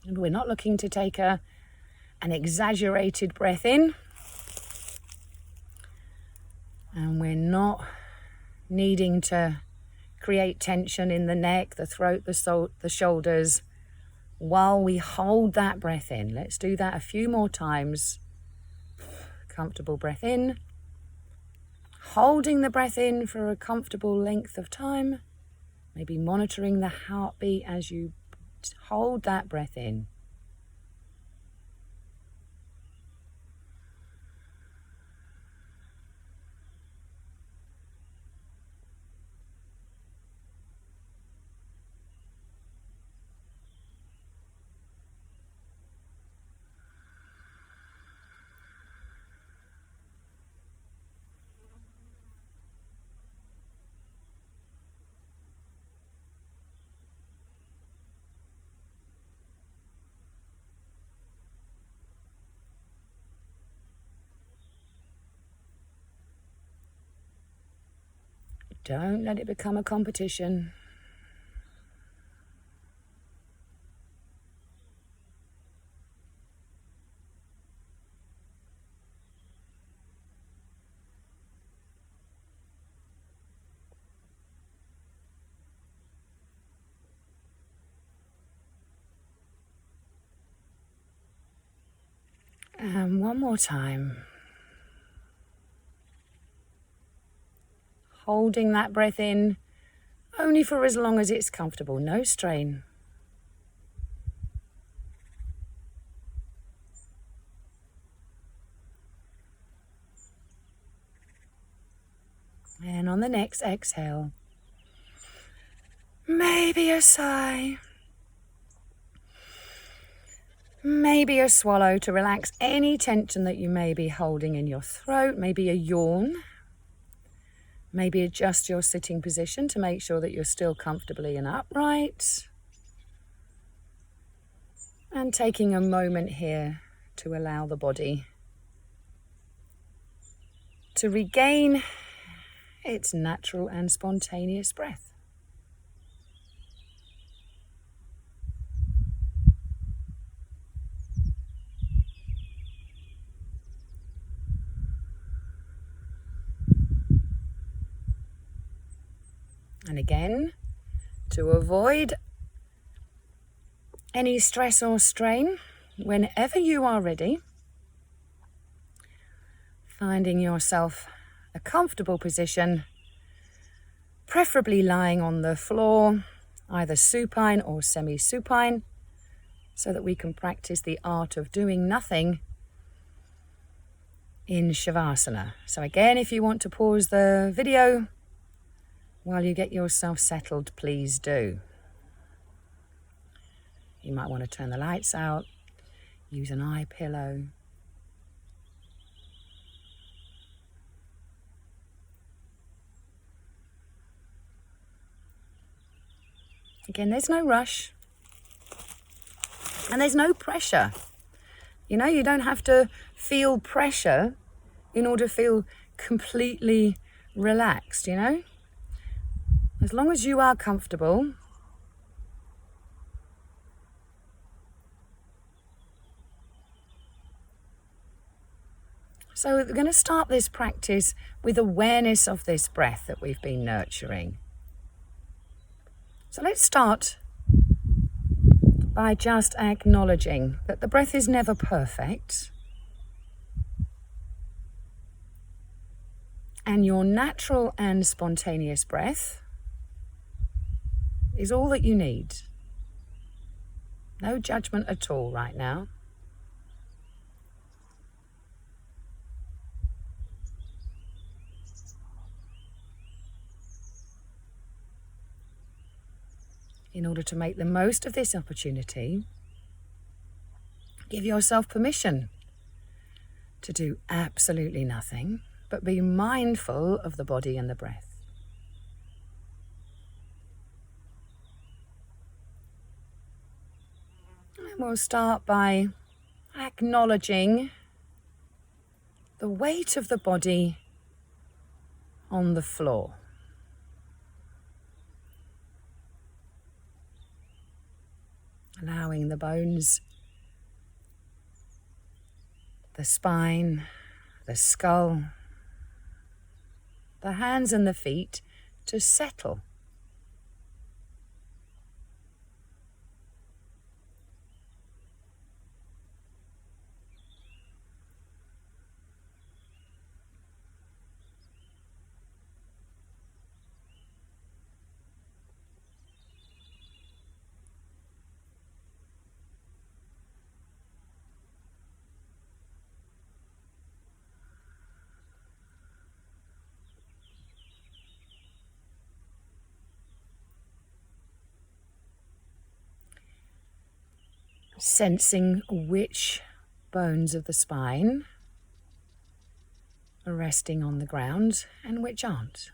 And we're not looking to take a an exaggerated breath in. And we're not needing to create tension in the neck, the throat, the shoulders while we hold that breath in. Let's do that a few more times. Comfortable breath in. Holding the breath in for a comfortable length of time. Maybe monitoring the heartbeat as you hold that breath in. Don't let it become a competition. And one more time. Holding that breath in only for as long as it's comfortable, no strain. And on the next exhale, maybe a sigh, maybe a swallow to relax any tension that you may be holding in your throat, maybe a yawn. Maybe adjust your sitting position to make sure that you're still comfortably and upright. And taking a moment here to allow the body to regain its natural and spontaneous breath. And again, to avoid any stress or strain, whenever you are ready, finding yourself a comfortable position, preferably lying on the floor, either supine or semi-supine, so that we can practice the art of doing nothing in Shavasana. So again, if you want to pause the video while you get yourself settled, please do. You might want to turn the lights out, use an eye pillow. Again, there's no rush and there's no pressure. You know, you don't have to feel pressure in order to feel completely relaxed, you know? As long as you are comfortable, so we're going to start this practice with awareness of this breath that we've been nurturing. So let's start by just acknowledging that the breath is never perfect. And your natural and spontaneous breath is all that you need. No judgment at all right now. In order to make the most of this opportunity, give yourself permission to do absolutely nothing, but be mindful of the body and the breath. And we'll start by acknowledging the weight of the body on the floor. Allowing the bones the spine, the skull, the hands and the feet to settle. Sensing which bones of the spine are resting on the ground and which aren't.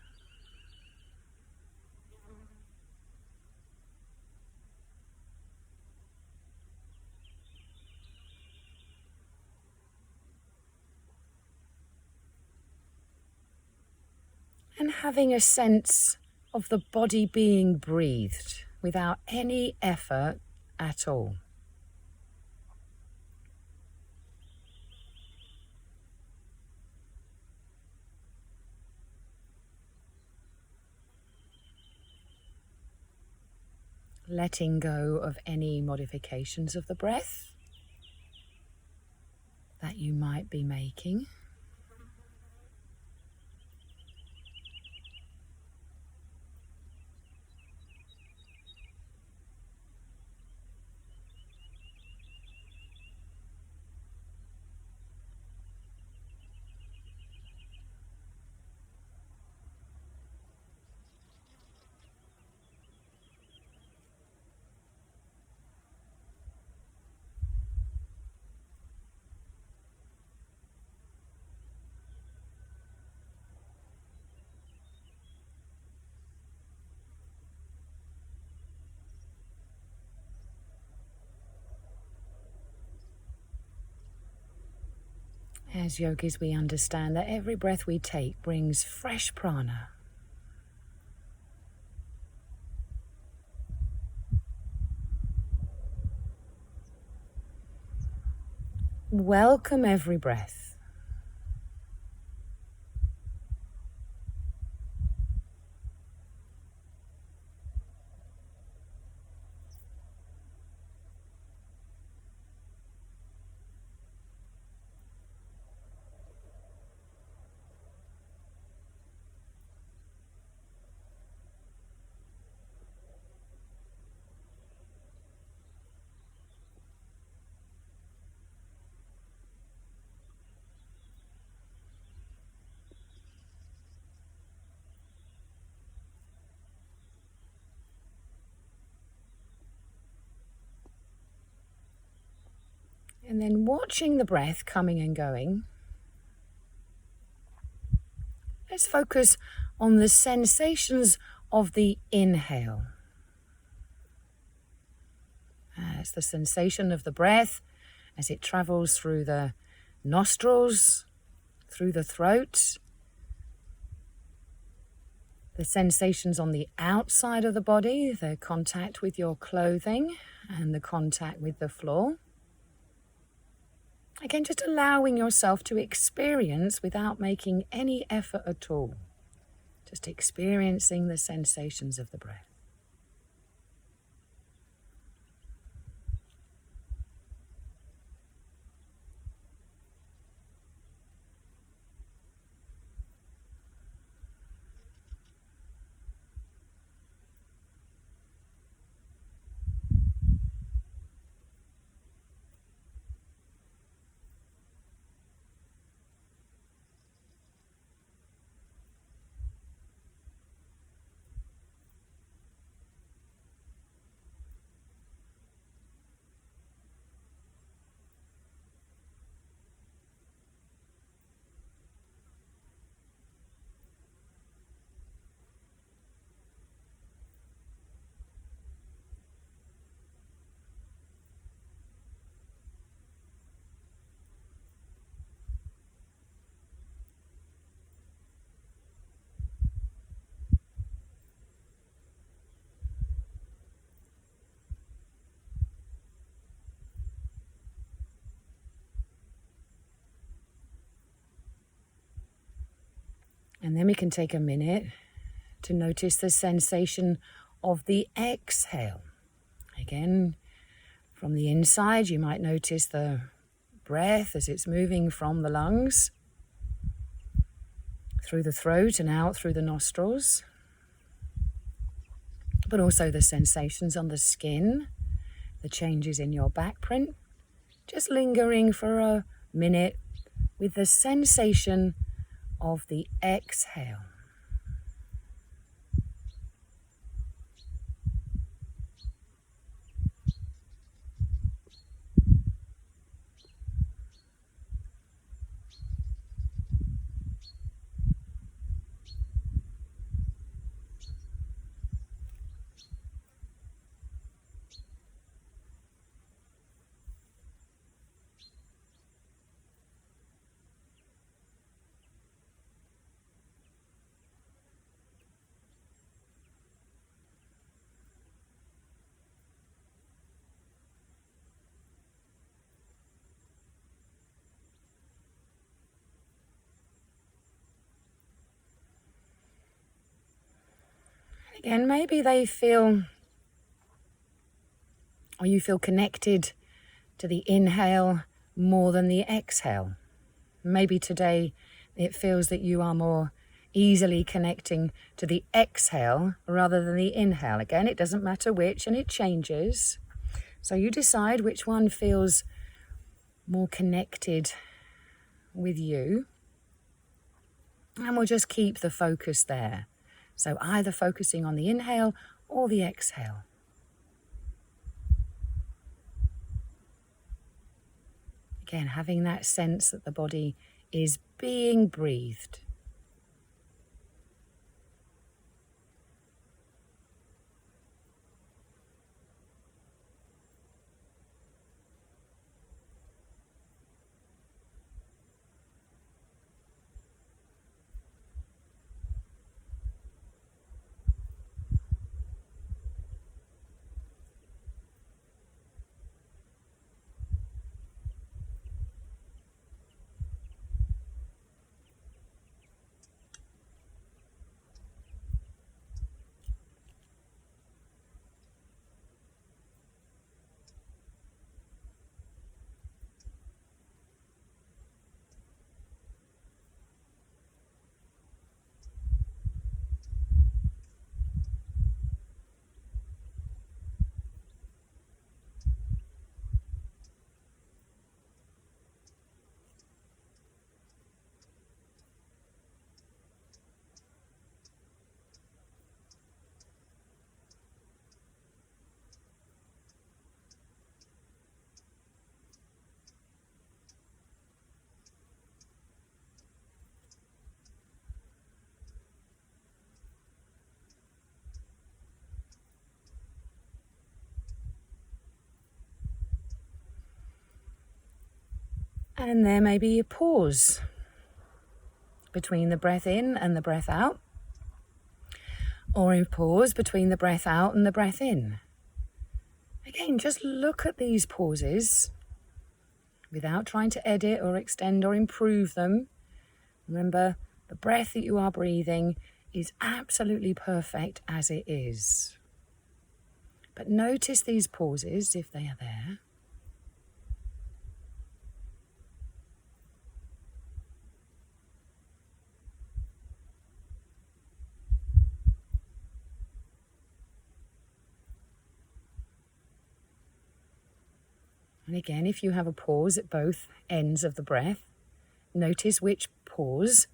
And having a sense of the body being breathed without any effort at all. Letting go of any modifications of the breath that you might be making. As yogis, we understand that every breath we take brings fresh prana. Welcome every breath. And then watching the breath coming and going, let's focus on the sensations of the inhale. It's the sensation of the breath as it travels through the nostrils, through the throat, the sensations on the outside of the body, the contact with your clothing and the contact with the floor. Again, just allowing yourself to experience without making any effort at all. Just experiencing the sensations of the breath. And then we can take a minute to notice the sensation of the exhale. Again, from the inside, you might notice the breath as it's moving from the lungs, through the throat and out through the nostrils, but also the sensations on the skin, the changes in your back print. Just lingering for a minute with the sensation of the exhale. Again, maybe they feel, or you feel connected to the inhale more than the exhale. Maybe today it feels that you are more easily connecting to the exhale rather than the inhale. Again, it doesn't matter which, and it changes. So you decide which one feels more connected with you. And we'll just keep the focus there. So either focusing on the inhale or the exhale. Again, having that sense that the body is being breathed. And there may be a pause between the breath in and the breath out, or a pause between the breath out and the breath in. Again, just look at these pauses without trying to edit or extend or improve them. Remember, the breath that you are breathing is absolutely perfect as it is. But notice these pauses if they are there. And again, if you have a pause at both ends of the breath, notice which pause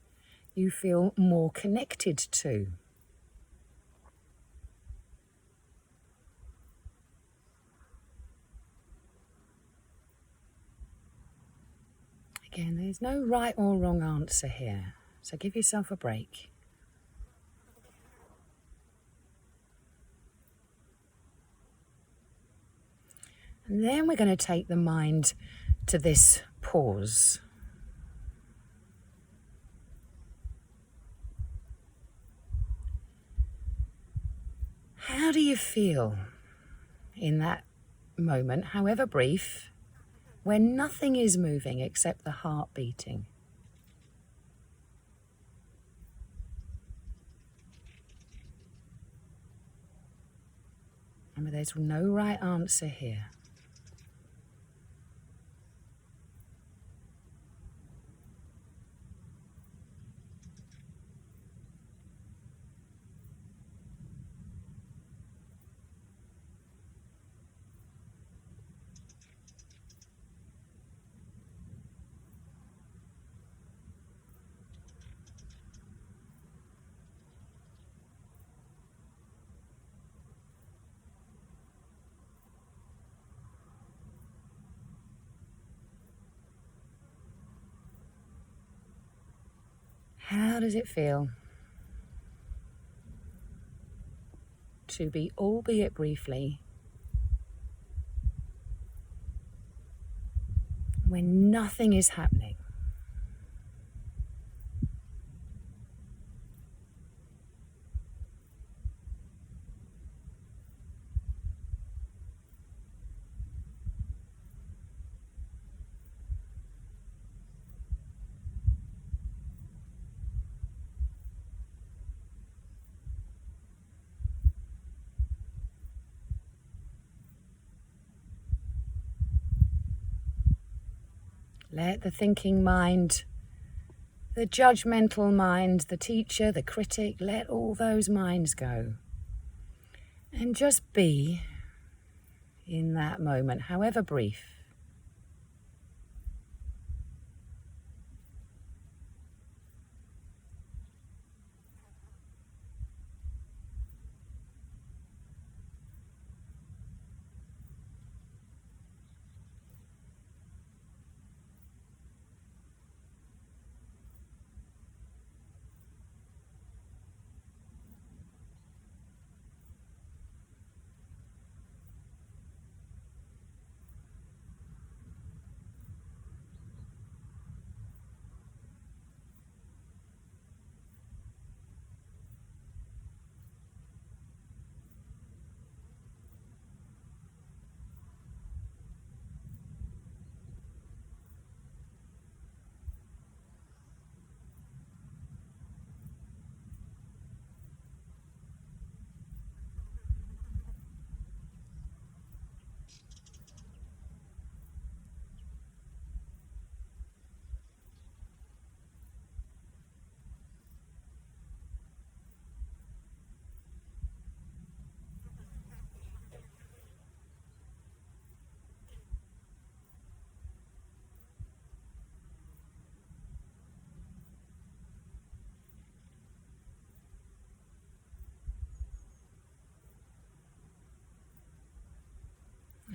you feel more connected to. Again, there's no right or wrong answer here, so give yourself a break. And then we're going to take the mind to this pause. How do you feel in that moment, however brief, when nothing is moving except the heart beating? Remember, there's no right answer here. How does it feel to be, albeit briefly, when nothing is happening? Let the thinking mind, the judgmental mind, the teacher, the critic, let all those minds go. And just be in that moment, however brief.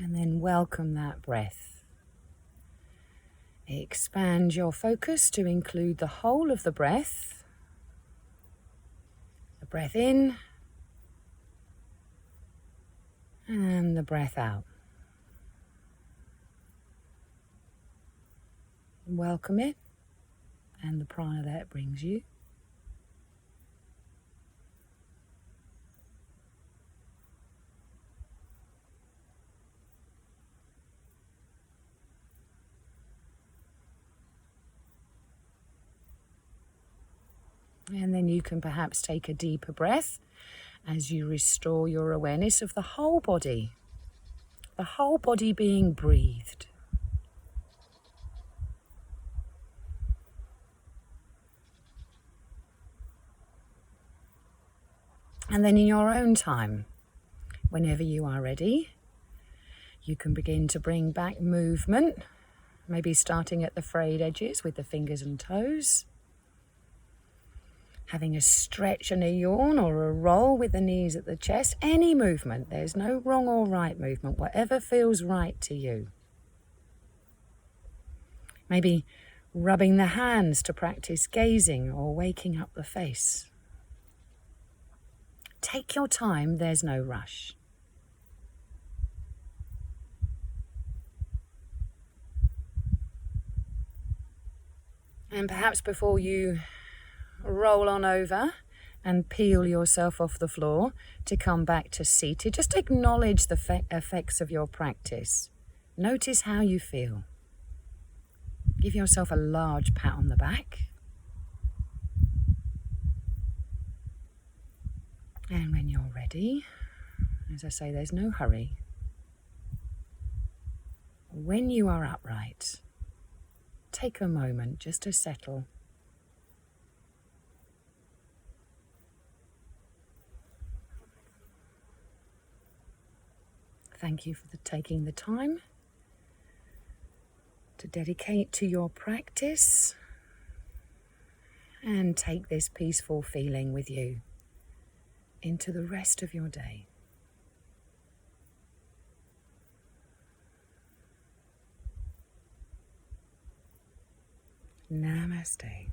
And then welcome that breath. Expand your focus to include the whole of the breath. The breath in and the breath out. Welcome it and the prana that it brings you. And then you can perhaps take a deeper breath as you restore your awareness of the whole body being breathed. And then in your own time, whenever you are ready, you can begin to bring back movement, maybe starting at the frayed edges with the fingers and toes. Having a stretch and a yawn or a roll with the knees at the chest. Any movement. There's no wrong or right movement. Whatever feels right to you. Maybe rubbing the hands to practice gazing or waking up the face. Take your time. There's no rush. And perhaps before you roll on over and peel yourself off the floor to come back to seated, just acknowledge the effects of your practice. Notice how you feel. Give yourself a large pat on the back. And when you're ready, As I say, there's no hurry. When you are upright, take a moment just to settle. Thank you for taking the time to dedicate to your practice and take this peaceful feeling with you into the rest of your day. Namaste.